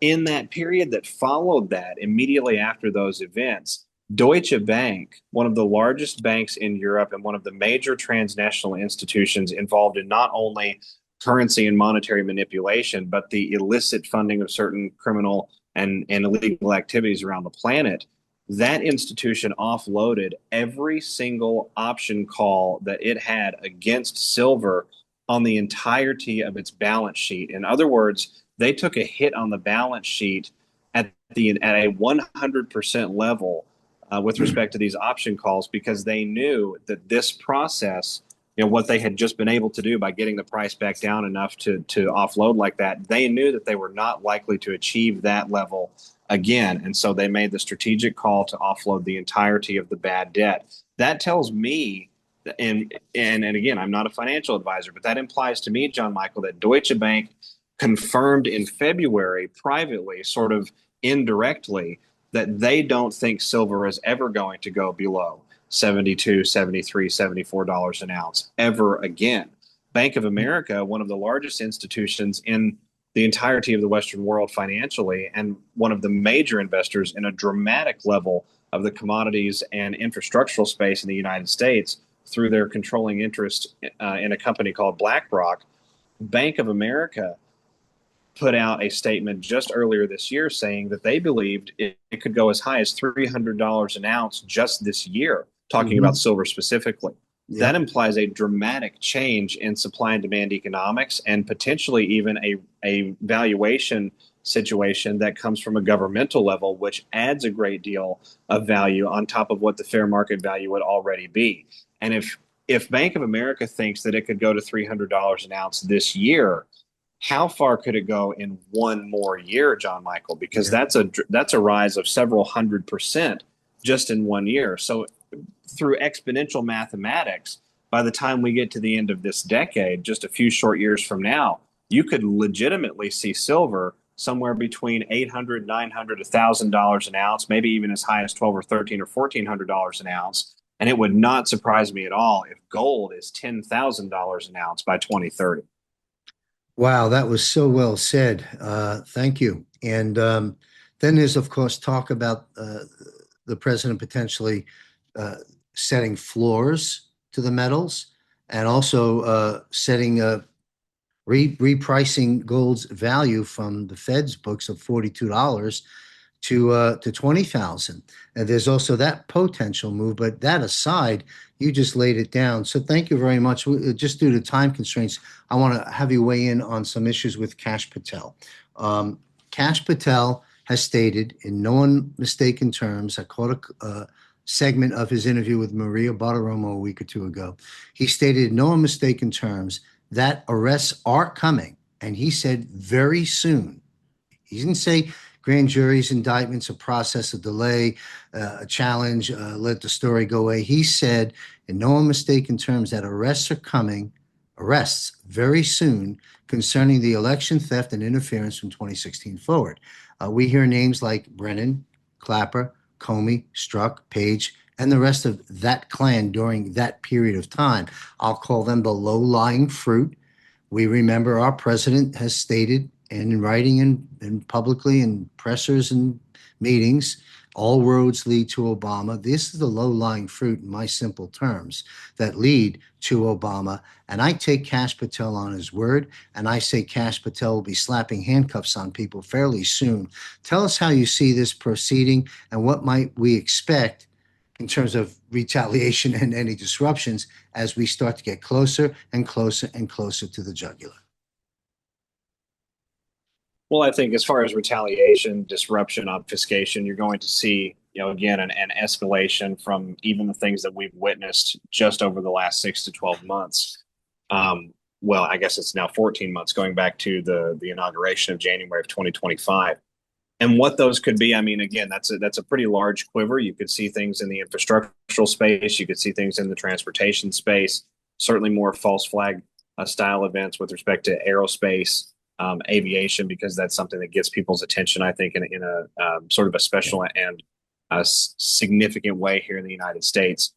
In that period that followed that, immediately after those events, Deutsche Bank, one of the largest banks in Europe and one of the major transnational institutions involved in not only currency and monetary manipulation, but the illicit funding of certain criminal and illegal activities around the planet, that institution offloaded every single option call that it had against silver on the entirety of its balance sheet. In other words, they took a hit on the balance sheet at a 100% level with respect to these option calls, because they knew that this process, what they had just been able to do by getting the price back down enough to offload like that, they knew that they were not likely to achieve that level again. And so they made the strategic call to offload the entirety of the bad debt. That tells me, and again, I'm not a financial advisor, but that implies to me, John Michael, that Deutsche Bank confirmed in February privately, sort of indirectly, that they don't think silver is ever going to go below $72, $73, $74 an ounce ever again. Bank of America, one of the largest institutions in the entirety of the Western world financially, and one of the major investors in a dramatic level of the commodities and infrastructural space in the United States through their controlling interest in a company called BlackRock, Bank of America put out a statement just earlier this year saying that they believed it could go as high as $300 an ounce just this year, talking about silver specifically. Yep. That implies a dramatic change in supply and demand economics, and potentially even a valuation situation that comes from a governmental level, which adds a great deal of value on top of what the fair market value would already be. And if Bank of America thinks that it could go to $300 an ounce this year, how far could it go in one more year, John Michael? Because that's a rise of several 100% just in 1 year. So through exponential mathematics, by the time we get to the end of this decade, just a few short years from now, you could legitimately see silver somewhere between 800, 900, $1,000 an ounce, maybe even as high as 12 or 13 or $1,400 an ounce. And it would not surprise me at all if gold is $10,000 an ounce by 2030. Wow, that was so well said. Thank you. And then there's, of course, talk about the president potentially uh, setting floors to the metals and also setting repricing gold's value from the Fed's books of $42 to 20,000. And there's also that potential move. But that aside, you just laid it down. So thank you very much. Just due to time constraints, I want to have you weigh in on some issues with Cash Patel. Cash Patel has stated in no unmistaken terms, I caught a segment of his interview with Maria Bartiromo a week or two ago. He stated in no unmistaken terms that arrests are coming. And he said very soon. He didn't say grand juries, indictments, a process, a delay, a challenge, let the story go away. He said, in no unmistaken terms, that arrests are coming, arrests very soon concerning the election theft and interference from 2016 forward. We hear names like Brennan, Clapper, Comey, Strzok, Page, and the rest of that clan during that period of time. I'll call them the low-lying fruit. We remember our president has stated and in writing and publicly in pressers and meetings, all roads lead to Obama. This is the low-lying fruit, in my simple terms, that lead to Obama. And I take Cash Patel on his word, and I say Cash Patel will be slapping handcuffs on people fairly soon. Tell us how you see this proceeding and what might we expect in terms of retaliation and any disruptions as we start to get closer and closer and closer to the jugular. Well, I think as far as retaliation, disruption, obfuscation, you're going to see, again, an escalation from even the things that we've witnessed just over the last 6 to 12 months. Well, I guess it's now 14 months going back to the inauguration of January of 2025. And what those could be, I mean, again, that's a pretty large quiver. You could see things in the infrastructural space. You could see things in the transportation space, certainly more false flag style events with respect to aerospace. Aviation, because that's something that gets people's attention, I think, in a sort of a special and significant way here in the United States.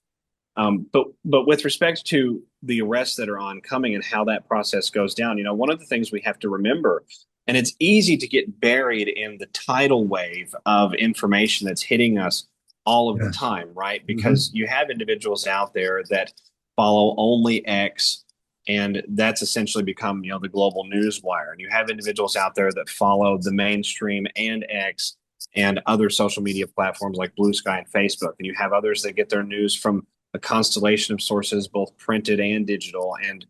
But with respect to the arrests that are oncoming and how that process goes down, one of the things we have to remember, and it's easy to get buried in the tidal wave of information that's hitting us all of the time, right? Because you have individuals out there that follow only X, and that's essentially become, the global news wire. And you have individuals out there that follow the mainstream and X and other social media platforms like Blue Sky and Facebook. And you have others that get their news from a constellation of sources, both printed and digital. And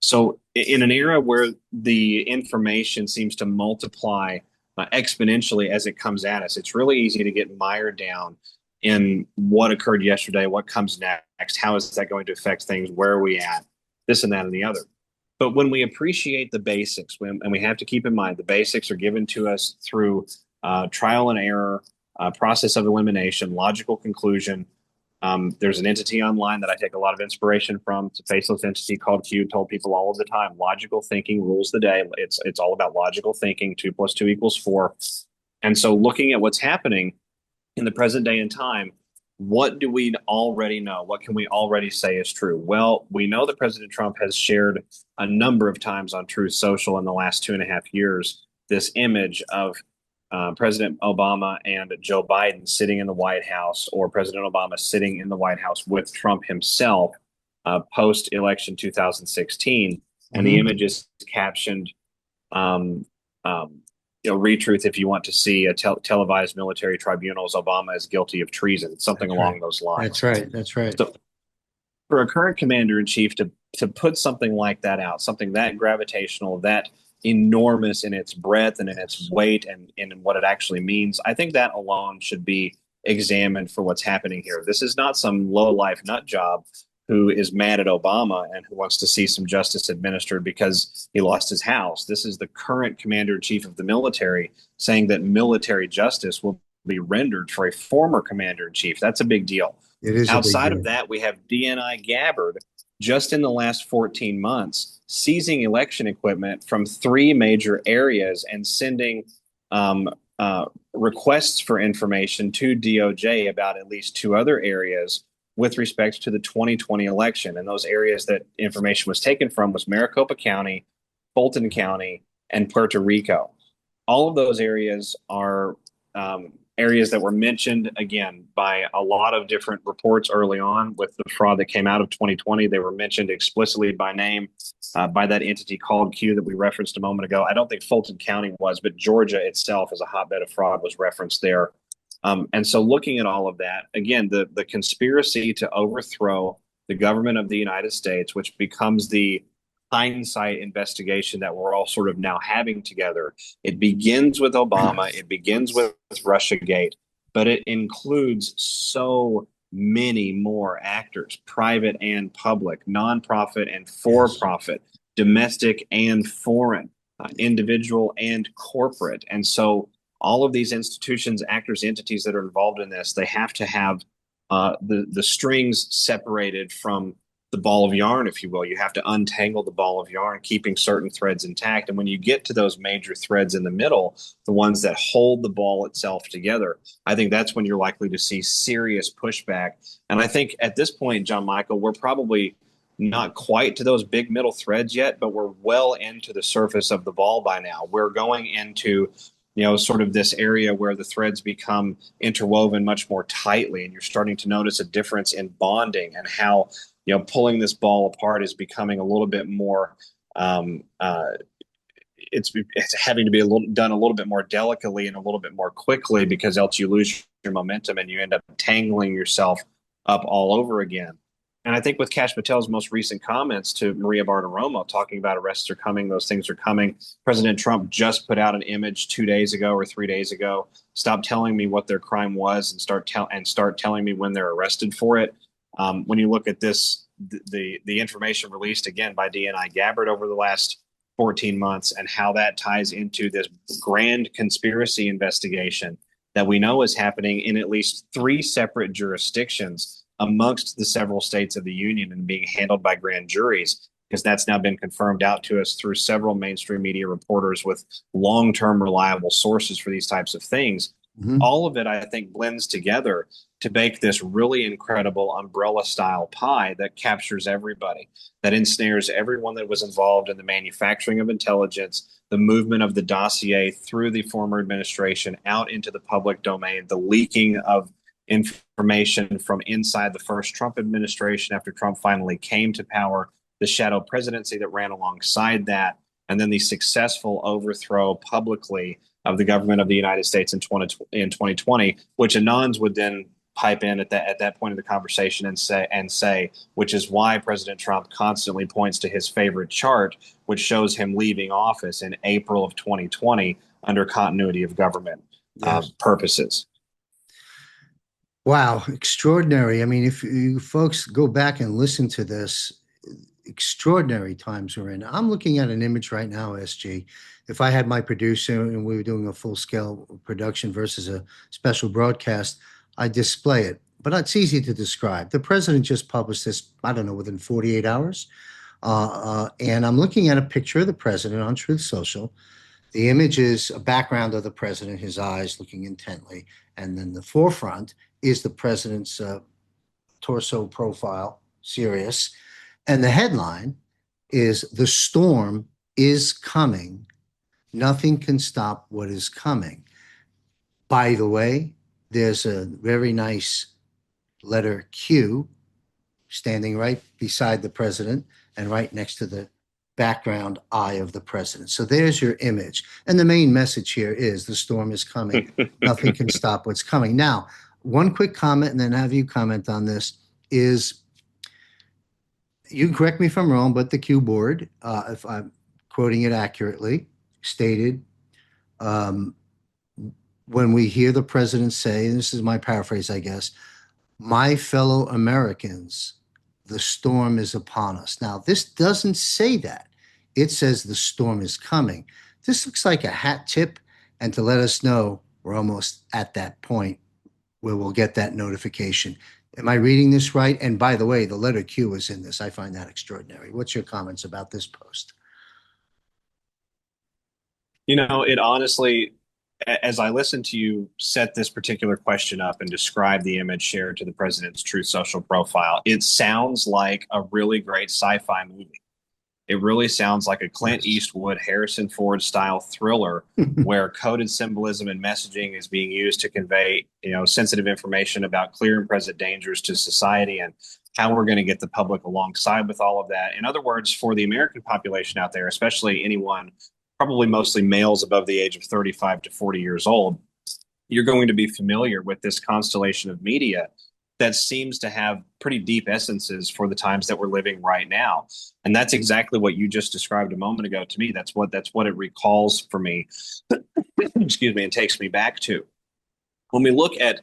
so in an era where the information seems to multiply exponentially as it comes at us, it's really easy to get mired down in what occurred yesterday, what comes next, how is that going to affect things, where are we at? This and that and the other. But when we appreciate the basics, and we have to keep in mind the basics are given to us through trial and error, process of elimination, logical conclusion. There's an entity online that I take a lot of inspiration from. It's a faceless entity called Q. Told people all of the time, logical thinking rules the day. It's all about logical thinking. 2 + 2 = 4. And so looking at what's happening in the present day and time, what do we already know? What can we already say is true? Well, we know that President Trump has shared a number of times on Truth Social in the last 2.5 years this image of President Obama and Joe Biden sitting in the White House, or President Obama sitting in the White House with Trump himself post-election 2016. And the image is captioned, retruth if you want to see a televised military tribunals, Obama is guilty of treason, something along those lines. That's right. That's right. So for a current commander in chief to put something like that out, something that gravitational, that enormous in its breadth and in its weight and in what it actually means, I think that alone should be examined for what's happening here. This is not some low-life nut job who is mad at Obama and who wants to see some justice administered because he lost his house. This is the current commander-in-chief of the military saying that military justice will be rendered for a former commander-in-chief. That's a big deal. It is. Outside of that, we have DNI Gabbard just in the last 14 months, seizing election equipment from three major areas and sending um, requests for information to DOJ about at least two other areas with respect to the 2020 election. And those areas that information was taken from was Maricopa County, Fulton County, and Puerto Rico. All of those areas are areas that were mentioned again by a lot of different reports early on with the fraud that came out of 2020. They were mentioned explicitly by name by that entity called Q that we referenced a moment ago. I don't think Fulton County was, but Georgia itself as a hotbed of fraud was referenced there. And so looking at all of that, again, the conspiracy to overthrow the government of the United States, which becomes the hindsight investigation that we're all sort of now having together. It begins with Obama, it begins with Russiagate, but it includes so many more actors, private and public, nonprofit and for-profit, domestic and foreign, individual and corporate. And so all of these institutions, actors, entities that are involved in this, they have to have the strings separated from the ball of yarn, if you will. You have to untangle the ball of yarn, keeping certain threads intact. And when you get to those major threads in the middle, the ones that hold the ball itself together, I think that's when you're likely to see serious pushback. And I think at this point, John Michael, we're probably not quite to those big middle threads yet, but we're well into the surface of the ball by now. We're going into sort of this area where the threads become interwoven much more tightly, and you're starting to notice a difference in bonding and how pulling this ball apart is becoming a little bit more. It's having to be done a little bit more delicately and a little bit more quickly, because else you lose your momentum and you end up tangling yourself up all over again. And I think with Kash Patel's most recent comments to Maria Bartiromo, talking about arrests are coming, those things are coming. President Trump just put out an image 2 days ago or 3 days ago. Stop telling me what their crime was and start telling me when they're arrested for it. When you look at this, the information released again by DNI Gabbard over the last 14 months and how that ties into this grand conspiracy investigation that we know is happening in at least three separate jurisdictions amongst the several states of the union and being handled by grand juries, because that's now been confirmed out to us through several mainstream media reporters with long-term reliable sources for these types of things. Mm-hmm. All of it, I think, blends together to bake this really incredible umbrella-style pie that captures everybody, that ensnares everyone that was involved in the manufacturing of intelligence, the movement of the dossier through the former administration out into the public domain, the leaking of information from inside the first Trump administration after Trump finally came to power, the shadow presidency that ran alongside that, and then the successful overthrow publicly of the government of the United States in 2020, which Anons would then pipe in at that point of the conversation and say, which is why President Trump constantly points to his favorite chart, which shows him leaving office in April of 2020 under continuity of government purposes. Wow, extraordinary. I mean, if you folks go back and listen to this, extraordinary times we're in. I'm looking at an image right now, SG. If I had my producer and we were doing a full-scale production versus a special broadcast, I'd display it. But it's easy to describe. The president just published this, I don't know, within 48 hours. And I'm looking at a picture of the president on Truth Social. The image is a background of the president, his eyes looking intently. And then the forefront is the president's torso profile, serious. And the headline is, "The storm is coming. Nothing can stop what is coming." By the way, there's a very nice letter Q standing right beside the president and right next to the background eye of the president. So there's your image. And the main message here is the storm is coming. Nothing can stop what's coming. Now, one quick comment, and then have you comment on this, is, you can correct me if I'm wrong, but the Q board, if I'm quoting it accurately, stated, when we hear the president say, and this is my paraphrase, I guess, "My fellow Americans, the storm is upon us." Now, this doesn't say that. It says the storm is coming. This looks like a hat tip, and to let us know we're almost at that point where we'll get that notification. Am I reading this right? And by the way, the letter Q is in this. I find that extraordinary. What's your comments about this post? It honestly, as I listen to you set this particular question up and describe the image shared to the president's Truth Social profile, it sounds like a really great sci-fi movie. It really sounds like a Clint Yes. Eastwood, Harrison Ford style thriller where coded symbolism and messaging is being used to convey, sensitive information about clear and present dangers to society and how we're going to get the public alongside with all of that. In other words, for the American population out there, especially anyone, probably mostly males above the age of 35 to 40 years old, you're going to be familiar with this constellation of media that seems to have pretty deep essences for the times that we're living right now. And that's exactly what you just described a moment ago to me. That's what it recalls for me. Excuse me, and takes me back to. When we look at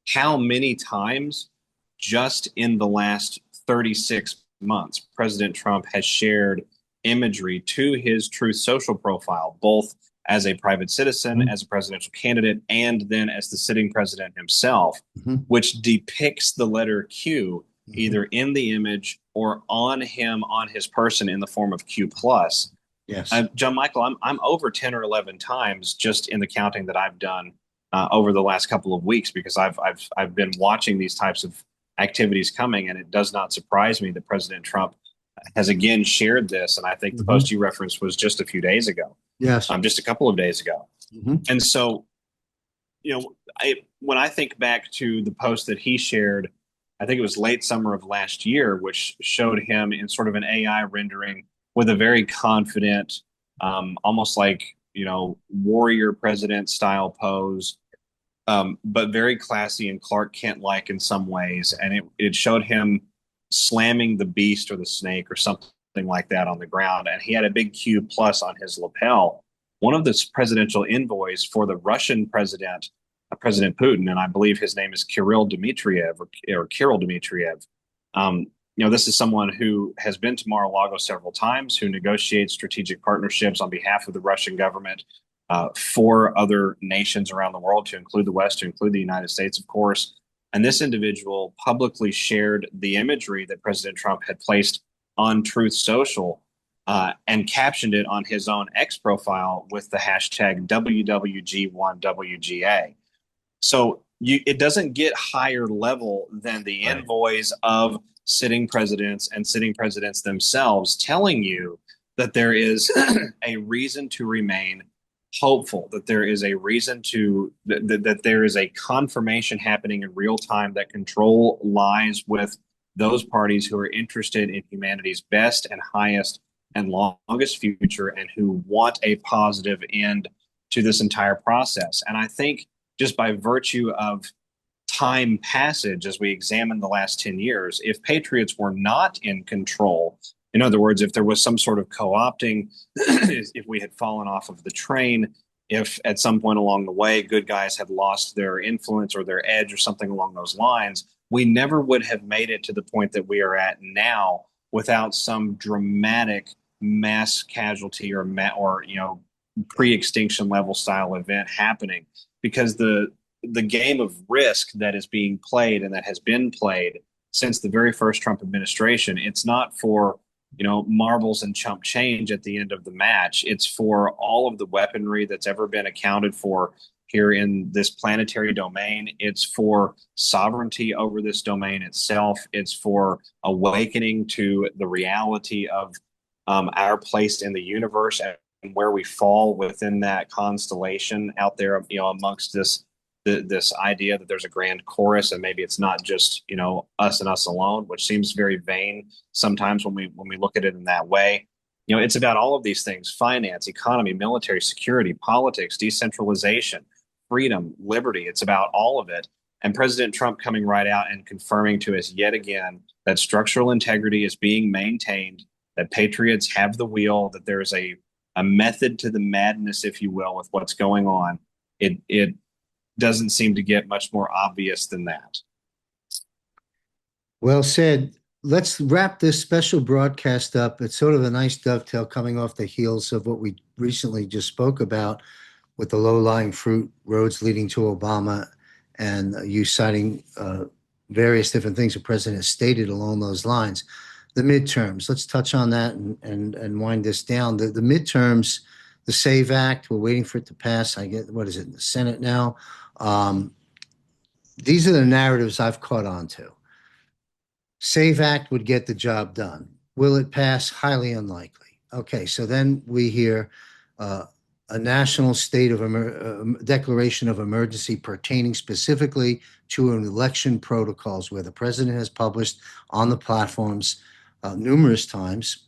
how many times just in the last 36 months President Trump has shared imagery to his Truth Social profile, both as a private citizen, Mhm. as a presidential candidate, and then as the sitting president himself, Mhm. which depicts the letter Q Mhm. either in the image or on him, on his person in the form of Q plus. Yes. John Michael, I'm over 10 or 11 times just in the counting that I've done over the last couple of weeks because I've been watching these types of activities coming, and it does not surprise me that President Trump has again shared this. And I think the Mhm. post you referenced was just a few days ago, Yes. just a couple of days ago. Mhm. And so, when I think back to the post that he shared, I think it was late summer of last year, which showed him in sort of an AI rendering with a very confident, almost like, warrior president style pose, but very classy and Clark Kent like in some ways. And it showed him slamming the beast or the snake or something like that on the ground. And he had a big Q plus on his lapel. One of the presidential envoys for the Russian president, President Putin, and I believe his name is Kirill Dmitriev or Kirill Dmitriev. Um, this is someone who has been to Mar-a-Lago several times, who negotiates strategic partnerships on behalf of the Russian government for other nations around the world, to include the West, to include the United States, of course. And this individual publicly shared the imagery that President Trump had placed on Truth Social and captioned it on his own X profile with the hashtag WWG1WGA. So it doesn't get higher level than the Right. envoys of sitting presidents and sitting presidents themselves telling you that there is a reason to remain hopeful, that there is a reason to that there is a confirmation happening in real time that control lies with those parties who are interested in humanity's best and highest and longest future and who want a positive end to this entire process. And I think just by virtue of time passage, as we examine the last 10 years, if patriots were not in control, in other words, if there was some sort of co opting, if we had fallen off of the train, if at some point along the way good guys had lost their influence or their edge or something along those lines, we never would have made it to the point that we are at now without some dramatic mass casualty or pre-extinction level style event happening, because the game of risk that is being played and that has been played since the very first Trump administration, it's not for marbles and chump change at the end of the match. It's for all of the weaponry that's ever been accounted for here in this planetary domain. It's for sovereignty over this domain itself. It's for awakening to the reality of our place in the universe and where we fall within that constellation out there, amongst this idea that there's a grand chorus and maybe it's not just us and us alone, which seems very vain sometimes when we look at it in that way. It's about all of these things: finance, economy, military, security, politics, decentralization, freedom, liberty. It's about all of it. And President Trump coming right out and confirming to us yet again that structural integrity is being maintained, that patriots have the wheel, that there's a method to the madness, if you will, with what's going on. It doesn't seem to get much more obvious than that. Well said. Let's wrap this special broadcast up. It's sort of a nice dovetail coming off the heels of what we recently just spoke about with the low-lying fruit roads leading to Obama, and you citing various different things the president has stated along those lines. The midterms, let's touch on that and wind this down. The midterms, the SAVE Act, we're waiting for it to pass. I get, what is it, in the Senate now? Um, these are the narratives I've caught on to. SAVE Act would get the job done. Will it pass? Highly unlikely. Okay, so then we hear uh, a national state of declaration of emergency pertaining specifically to an election protocols where the president has published on the platforms numerous times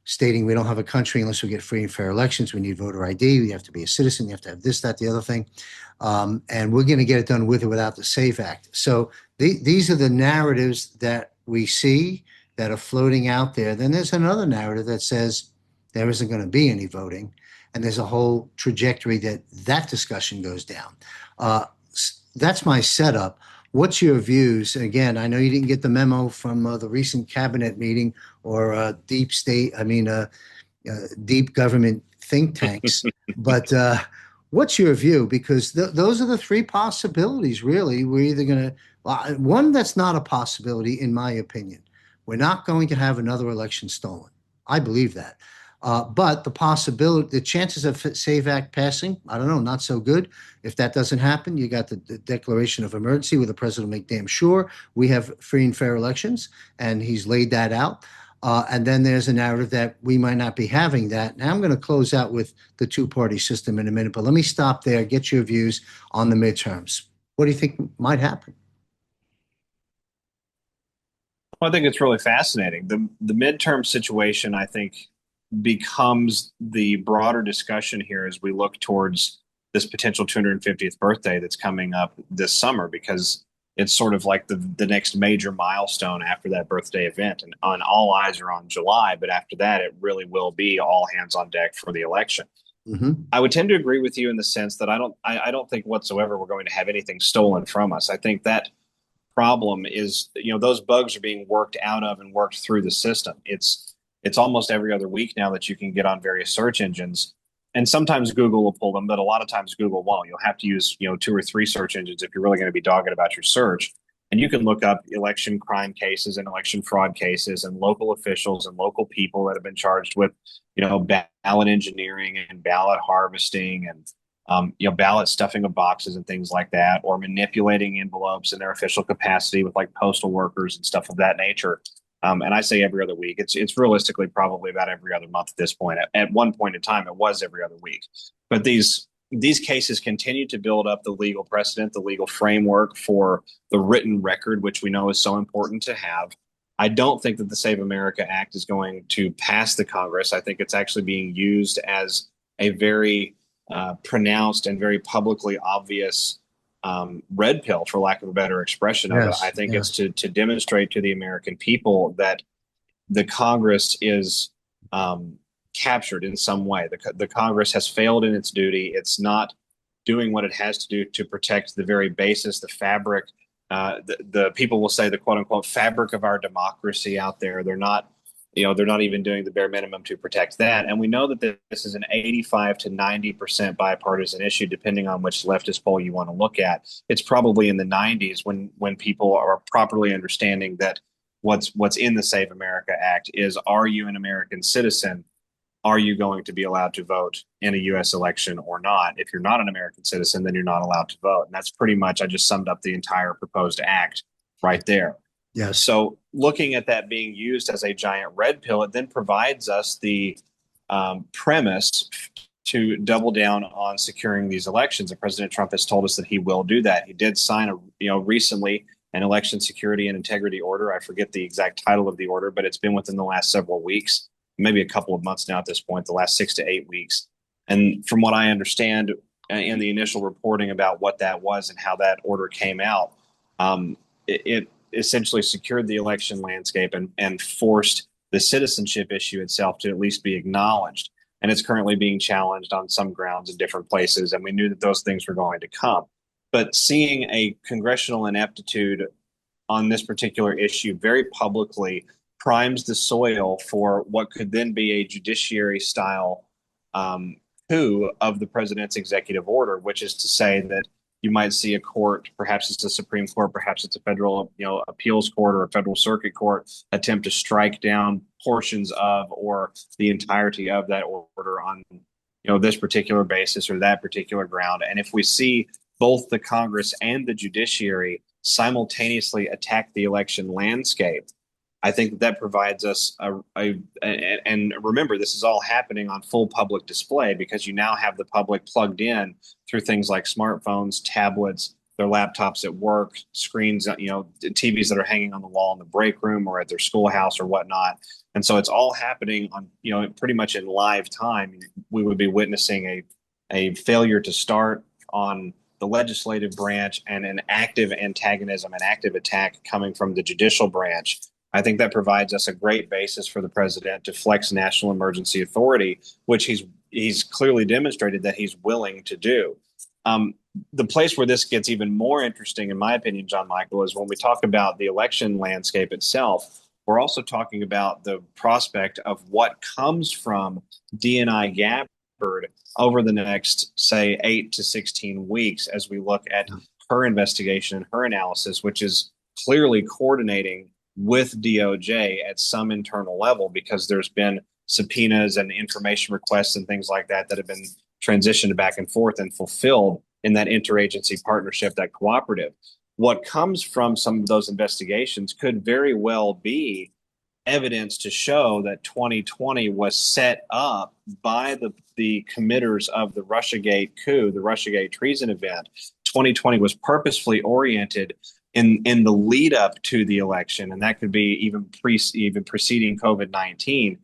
stating we don't have a country unless we get free and fair elections. We need voter ID. You have to be a citizen. You have to have this, that, the other thing. And we're going to get it done with or without the SAVE Act. So these are the narratives that we see that are floating out there. Then there's another narrative that says there isn't going to be any voting. And there's a whole trajectory that discussion goes down. That's my setup. What's your views? Again, I know you didn't get the memo from the recent cabinet meeting or deep state, deep government think tanks. But what's your view? Because those are the three possibilities, really. We're either going to, one that's not a possibility, in my opinion. We're not going to have another election stolen. I believe that. But the chances of SAVE Act passing, I don't know, not so good. If that doesn't happen, you got the declaration of emergency where the president will make damn sure we have free and fair elections, and he's laid that out. And then there's a narrative that we might not be having that. Now I'm going to close out with the two-party system in a minute, but let me stop there, get your views on the midterms. What do you think might happen? Well, I think it's really fascinating. The midterm situation, I think, becomes the broader discussion here as we look towards this potential 250th birthday that's coming up this summer, because it's sort of like the next major milestone after that birthday event. And all eyes are on July, but after that, it really will be all hands on deck for the election. Mm-hmm. I would tend to agree with you in the sense that I don't think whatsoever we're going to have anything stolen from us. I think that problem is, those bugs are being worked out of and worked through the system. It's almost every other week now that you can get on various search engines, and sometimes Google will pull them, but a lot of times Google won't. You'll have to use, 2 or 3 search engines if you're really going to be dogged about your search. And you can look up election crime cases and election fraud cases and local officials and local people that have been charged with, ballot engineering and ballot harvesting and ballot stuffing of boxes and things like that, or manipulating envelopes in their official capacity with like postal workers and stuff of that nature. And I say every other week. It's realistically probably about every other month at this point. At one point in time, it was every other week. But these cases continue to build up the legal precedent, the legal framework for the written record, which we know is so important to have. I don't think that the Save America Act is going to pass the Congress. I think it's actually being used as a very pronounced and very publicly obvious red pill, for lack of a better expression of it. I think it's to demonstrate to the American people that the Congress is captured in some way. The Congress has failed in its duty. It's not doing what it has to do to protect the very basis, the fabric. The people will say the quote unquote fabric of our democracy out there. They're not even doing the bare minimum to protect that. And we know that this is an 85 to 90% bipartisan issue, depending on which leftist poll you want to look at. It's probably in the 90s when people are properly understanding that what's in the Save America Act is, are you an American citizen? Are you going to be allowed to vote in a U.S. election or not? If you're not an American citizen, then you're not allowed to vote. And that's pretty much, I just summed up the entire proposed act right there. Yes. So looking at that being used as a giant red pill, it then provides us the premise to double down on securing these elections. And President Trump has told us that he will do that. He did sign recently an election security and integrity order. I forget the exact title of the order, but it's been within the last several weeks, maybe a couple of months now at this point, the last 6 to 8 weeks. And from what I understand in the initial reporting about what that was and how that order came out, it essentially secured the election landscape and forced the citizenship issue itself to at least be acknowledged. And it's currently being challenged on some grounds in different places. And we knew that those things were going to come. But seeing a congressional ineptitude on this particular issue very publicly primes the soil for what could then be a judiciary style coup of the president's executive order, which is to say that you might see a court, perhaps it's the Supreme Court, perhaps it's a federal, appeals court or a federal circuit court, attempt to strike down portions of or the entirety of that order on, this particular basis or that particular ground. And if we see both the Congress and the judiciary simultaneously attack the election landscape, I think that provides us and remember, this is all happening on full public display because you now have the public plugged in through things like smartphones, tablets, their laptops at work, screens, TVs that are hanging on the wall in the break room or at their schoolhouse or whatnot. And so it's all happening on, pretty much in live time. We would be witnessing a failure to start on the legislative branch and an active antagonism, an active attack coming from the judicial branch. I think that provides us a great basis for the president to flex national emergency authority, which he's clearly demonstrated that he's willing to do. The place where this gets even more interesting, in my opinion, John Michael, is when we talk about the election landscape itself. We're also talking about the prospect of what comes from DNI Gabbard over the next, say, 8 to 16 weeks as we look at her investigation and her analysis, which is clearly coordinating with DOJ at some internal level because there's been subpoenas and information requests and things like that that have been transitioned back and forth and fulfilled in that interagency partnership, that cooperative. What comes from some of those investigations could very well be evidence to show that 2020 was set up by the committers of the Russiagate coup, the Russiagate treason event. 2020 was purposefully oriented in the lead up to the election, and that could be even preceding COVID-19,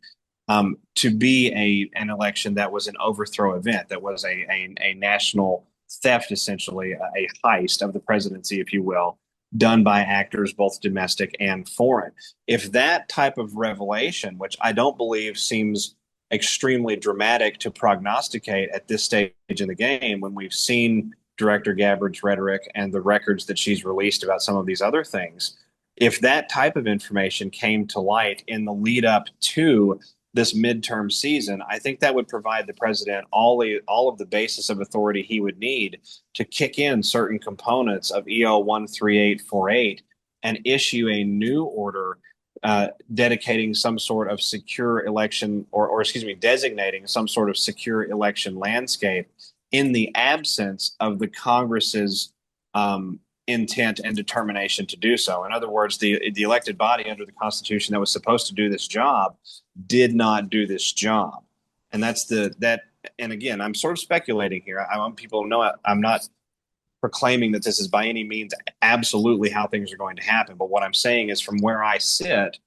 to be an election that was an overthrow event, that was a national theft, essentially a heist of the presidency, if you will, done by actors both domestic and foreign. If that type of revelation, which I don't believe seems extremely dramatic to prognosticate at this stage in the game, when we've seen Director Gabbard's rhetoric and the records that she's released about some of these other things, if that type of information came to light in the lead up to this midterm season, I think that would provide the president all of the basis of authority he would need to kick in certain components of EO 13848 and issue a new order dedicating some sort of secure election designating some sort of secure election landscape in the absence of the Congress's intent and determination to do so. In other words, the elected body under the Constitution that was supposed to do this job did not do this job. And and again, I'm sort of speculating here. I want people to know I'm not proclaiming that this is by any means absolutely how things are going to happen. But what I'm saying is, from where I sit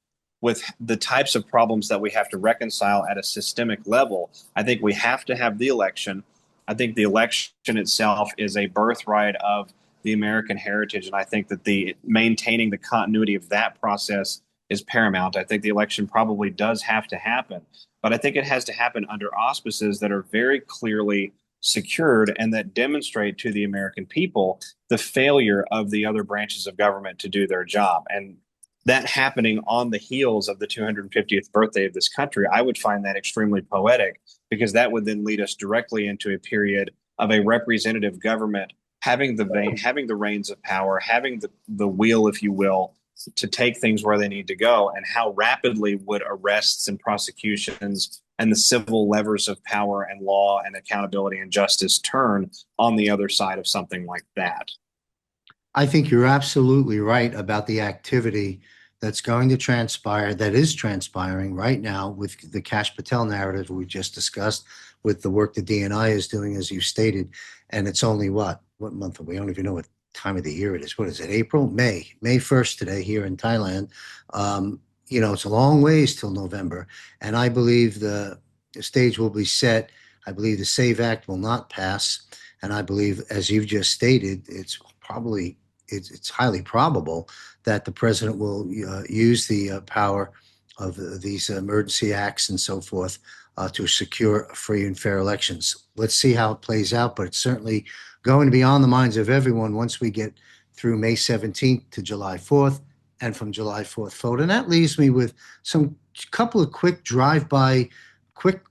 with the types of problems that we have to reconcile at a systemic level, I think we have to have the election. I think the election itself is a birthright of the American heritage, and I think that maintaining the continuity of that process is paramount. I think the election probably does have to happen, but I think it has to happen under auspices that are very clearly secured and that demonstrate to the American people the failure of the other branches of government to do their job. And that happening on the heels of the 250th birthday of this country, I would find that extremely poetic, because that would then lead us directly into a period of a representative government having the reins of power, having the wheel, if you will, to take things where they need to go. And how rapidly would arrests and prosecutions and the civil levers of power and law and accountability and justice turn on the other side of something like that? I think you're absolutely right about the activity that's going to transpire, that is transpiring right now with the Kash Patel narrative we just discussed, with the work the DNI is doing, as you stated. And it's only what month are we? I don't even know what time of the year it is. What is it? April, May 1st today here in Thailand. It's a long ways till November. And I believe the stage will be set. I believe the SAVE Act will not pass. And I believe, as you've just stated, it's highly probable that the president will use the power of these emergency acts and so forth to secure free and fair elections. Let's see how it plays out, but it's certainly going to be on the minds of everyone once we get through May 17th to July 4th, and from July 4th forward. And that leaves me with some couple of quick drive-by, quick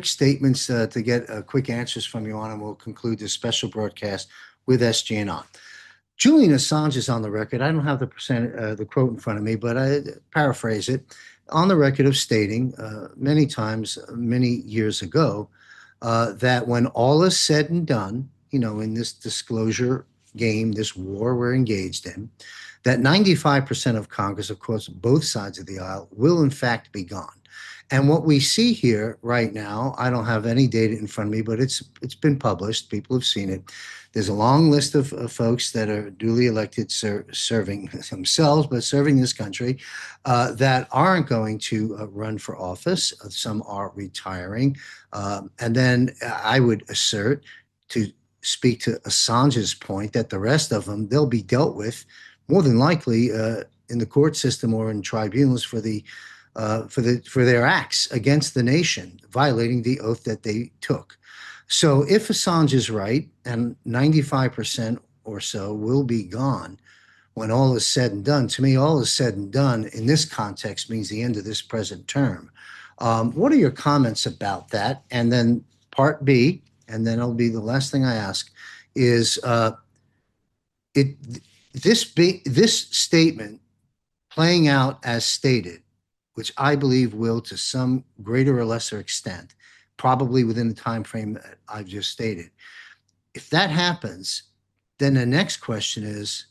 statements to get quick answers from you on, and we'll conclude this special broadcast with SG Anon. Julian Assange is on the record. I don't have the quote in front of me, but I paraphrase it on the record of stating many times, many years ago, that when all is said and done, in this disclosure game, this war we're engaged in, that 95% of Congress, of course, both sides of the aisle, will in fact be gone. And what we see here right now, I don't have any data in front of me, but it's been published. People have seen it. There's a long list of folks that are duly elected, serving themselves, but serving this country, that aren't going to run for office. Some are retiring. And then I would assert, to speak to Assange's point, that the rest of them, they'll be dealt with more than likely in the court system or in tribunals for their acts against the nation, violating the oath that they took. So if Assange is right, and 95% or so will be gone when all is said and done, to me, all is said and done in this context means the end of this present term. What are your comments about that? And then part B, and then it'll be the last thing I ask, is this statement playing out as stated, which I believe will, to some greater or lesser extent, probably within the time frame that I've just stated. If that happens, then the next question is,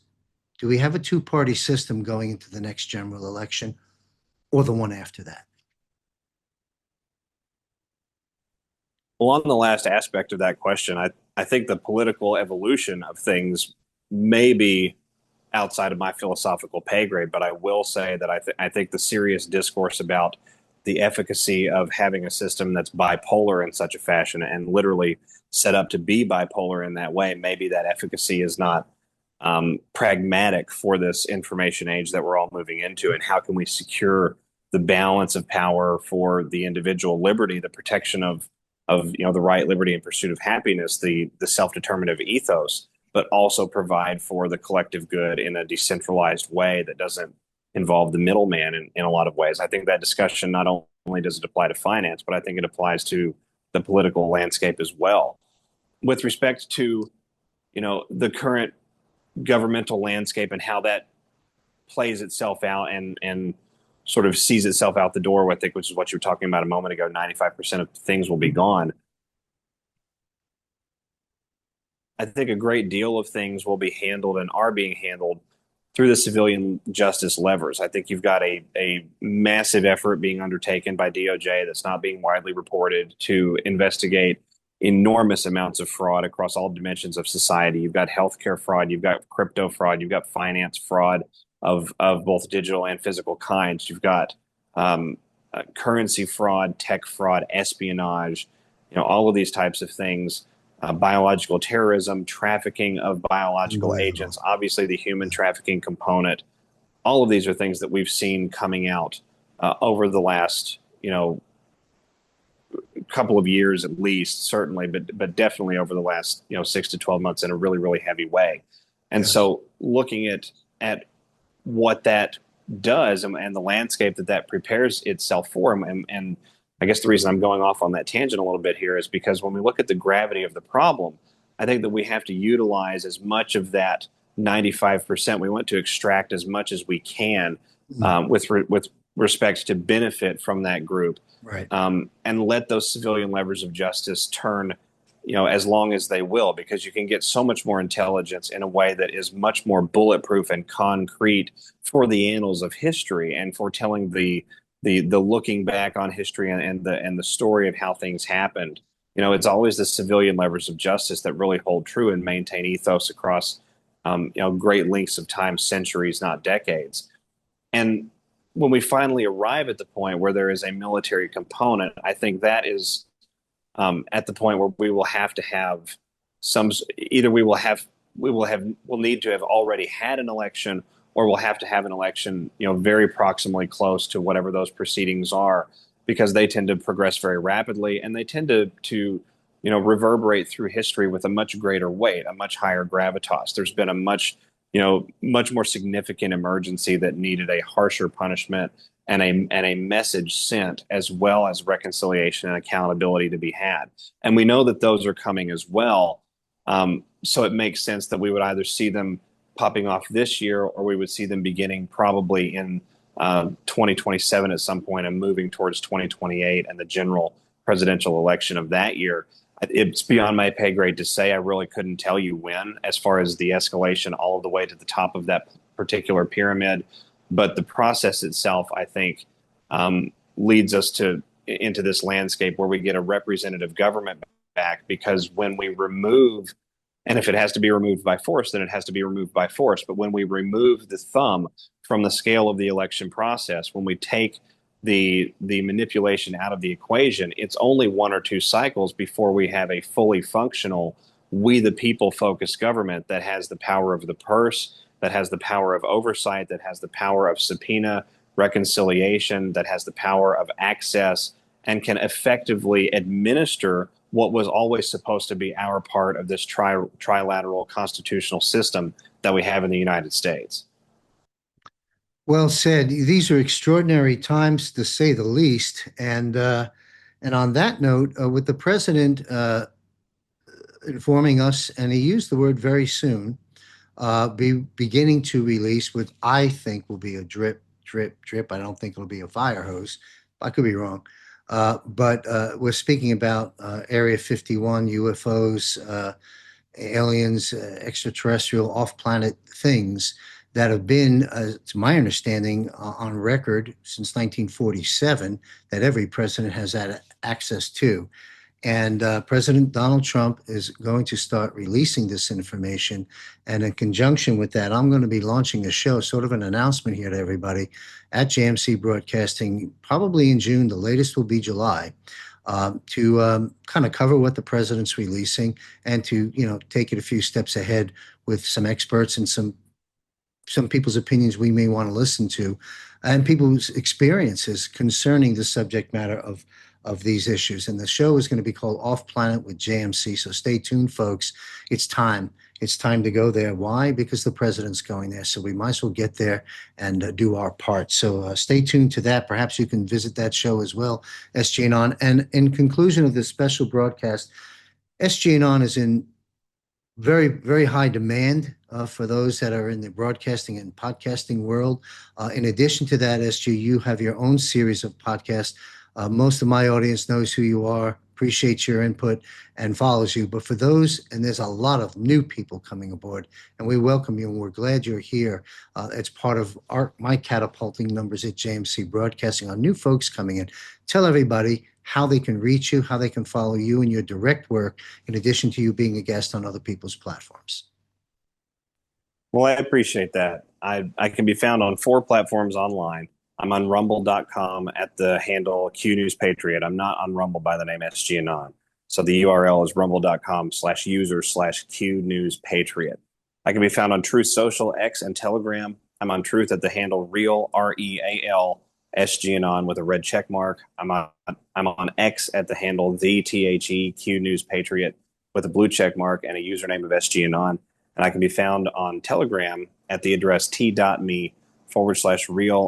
do we have a two-party system going into the next general election or the one after that? Well, on the last aspect of that question, I think the political evolution of things may be outside of my philosophical pay grade, but I will say that I think the serious discourse about the efficacy of having a system that's bipolar in such a fashion and literally set up to be bipolar in that way, maybe that efficacy is not pragmatic for this information age that we're all moving into. And how can we secure the balance of power for the individual liberty, the protection of the right, liberty, and pursuit of happiness, the self-determinative ethos, but also provide for the collective good in a decentralized way that doesn't involve the middleman in a lot of ways. I think that discussion not only does it apply to finance, but I think it applies to the political landscape as well. With respect to, the current governmental landscape and how that plays itself out and sort of sees itself out the door, I think, which is what you were talking about a moment ago, 95% of things will be gone. I think a great deal of things will be handled and are being handled through the civilian justice levers. I think you've got a massive effort being undertaken by DOJ that's not being widely reported to investigate enormous amounts of fraud across all dimensions of society. You've got healthcare fraud, you've got crypto fraud, you've got finance fraud of both digital and physical kinds. You've got currency fraud, tech fraud, espionage, all of these types of things. Biological terrorism, trafficking of biological agents, obviously the human trafficking component. All of these are things that we've seen coming out over the last, couple of years at least, certainly, but definitely over the last, 6 to 12 months in a really, really heavy way. And so looking at what that does and the landscape that prepares itself for, and I guess the reason I'm going off on that tangent a little bit here is because when we look at the gravity of the problem, I think that we have to utilize as much of that 95%. We want to extract as much as we can with respect to benefit from that group, right? And let those civilian levers of justice turn, as long as they will, because you can get so much more intelligence in a way that is much more bulletproof and concrete for the annals of history and for telling the looking back on history and the story of how things happened. It's always the civilian levers of justice that really hold true and maintain ethos across great lengths of time, centuries, not decades. And when we finally arrive at the point where there is a military component, I think that is at the point where we will have to have either we'll need to have already had an election, or we'll have to have an election, very proximally close to whatever those proceedings are, because they tend to progress very rapidly and they tend to reverberate through history with a much greater weight, a much higher gravitas. There's been a much more significant emergency that needed a harsher punishment and a message sent, as well as reconciliation and accountability to be had. And we know that those are coming as well. So it makes sense that we would either see them popping off this year, or we would see them beginning probably in 2027 at some point and moving towards 2028 and the general presidential election of that year. It's beyond my pay grade to say. I really couldn't tell you when, as far as the escalation all the way to the top of that particular pyramid. But the process itself, I think, leads us into this landscape where we get a representative government back, because when we remove, and if it has to be removed by force, then it has to be removed by force. But when we remove the thumb from the scale of the election process, when we take the manipulation out of the equation, it's only 1 or 2 cycles before we have a fully functional, we the people focused government that has the power of the purse, that has the power of oversight, that has the power of subpoena, reconciliation, that has the power of access, and can effectively administer what was always supposed to be our part of this trilateral constitutional system that we have in the United States. Well said. These are extraordinary times, to say the least. And on that note, with the president informing us, and he used the word very soon, beginning to release what I think will be a drip, drip, drip. I don't think it'll be a fire hose. I could be wrong. But we're speaking about Area 51, UFOs, aliens, extraterrestrial, off-planet things that have been, to my understanding, on record since 1947, that every president has had access to. And President Donald Trump is going to start releasing this information. And in conjunction with that, I'm going to be launching a show, sort of an announcement here to everybody at JMC Broadcasting, probably in June. The latest will be July, to kind of cover what the president's releasing, and to, take it a few steps ahead with some experts and some people's opinions we may want to listen to, and people's experiences concerning the subject matter of these issues. And the show is going to be called Off Planet with JMC. So stay tuned, folks. It's time. It's time to go there. Why? Because the president's going there. So we might as well get there and do our part. So stay tuned to that. Perhaps you can visit that show as well, SG Anon. And in conclusion of this special broadcast, SG Anon is in very, very high demand for those that are in the broadcasting and podcasting world. In addition to that, SG, you have your own series of podcasts. Most of my audience knows who you are, appreciates your input, and follows you. But for those, and there's a lot of new people coming aboard, and we welcome you, and we're glad you're here. It's part of my catapulting numbers at JMC Broadcasting on new folks coming in. Tell everybody how they can reach you, how they can follow you and your direct work, in addition to you being a guest on other people's platforms. Well, I appreciate that. I can be found on 4 platforms online. I'm on rumble.com at the handle Q News Patriot. I'm not on Rumble by the name SG Anon. So the URL is rumble.com/user/Q News Patriot. I can be found on Truth Social, X, and Telegram. I'm on Truth at the handle Real, REAL, SG Anon with a red check mark. I'm on X at the handle the THEQ News Patriot with a blue check mark and a username of SG Anon. And I can be found on Telegram at the address t.me/real,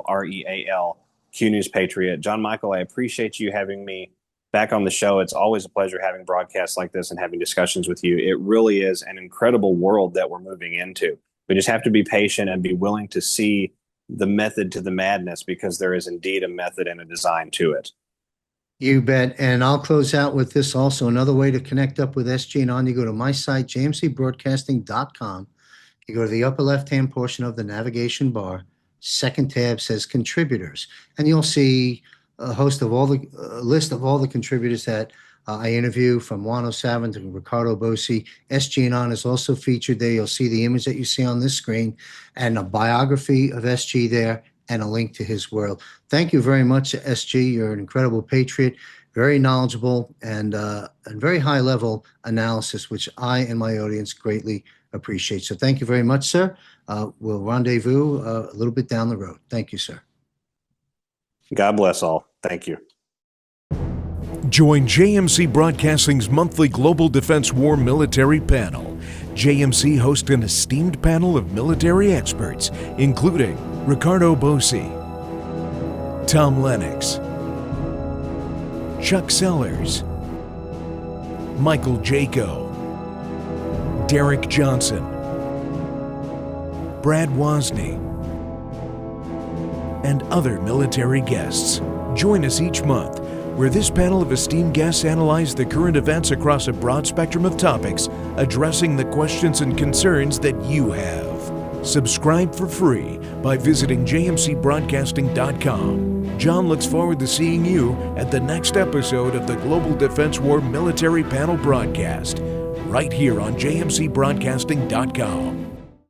REAL, Q News Patriot. John Michael, I appreciate you having me back on the show. It's always a pleasure having broadcasts like this and having discussions with you. It really is an incredible world that we're moving into. We just have to be patient and be willing to see the method to the madness, because there is indeed a method and a design to it. You bet. And I'll close out with this also. Another way to connect up with SG Anon, you go to my site, jmcbroadcasting.com. You go to the upper left-hand portion of the navigation bar. Second tab says contributors, and you'll see a list of all the contributors that I interview, from Juan O'Savin to Ricardo Bosi. SG Anon is also featured there. You'll see the image that you see on this screen, and a biography of SG there, and a link to his world. Thank you very much, SG. You're an incredible patriot, very knowledgeable, and very high-level analysis, which I and my audience greatly appreciate. So thank you very much, sir. We'll rendezvous a little bit down the road. Thank you, sir. God bless all. Thank you. Join JMC Broadcasting's monthly Global Defense War Military Panel. JMC hosts an esteemed panel of military experts, including Ricardo Bosi, Tom Lennox, Chuck Sellers, Michael Jaco, Derek Johnson, Brad Wozni, and other military guests. Join us each month, where this panel of esteemed guests analyze the current events across a broad spectrum of topics, addressing the questions and concerns that you have. Subscribe for free by visiting jmcbroadcasting.com. John looks forward to seeing you at the next episode of the Global Defense War Military Panel broadcast, right here on jmcbroadcasting.com.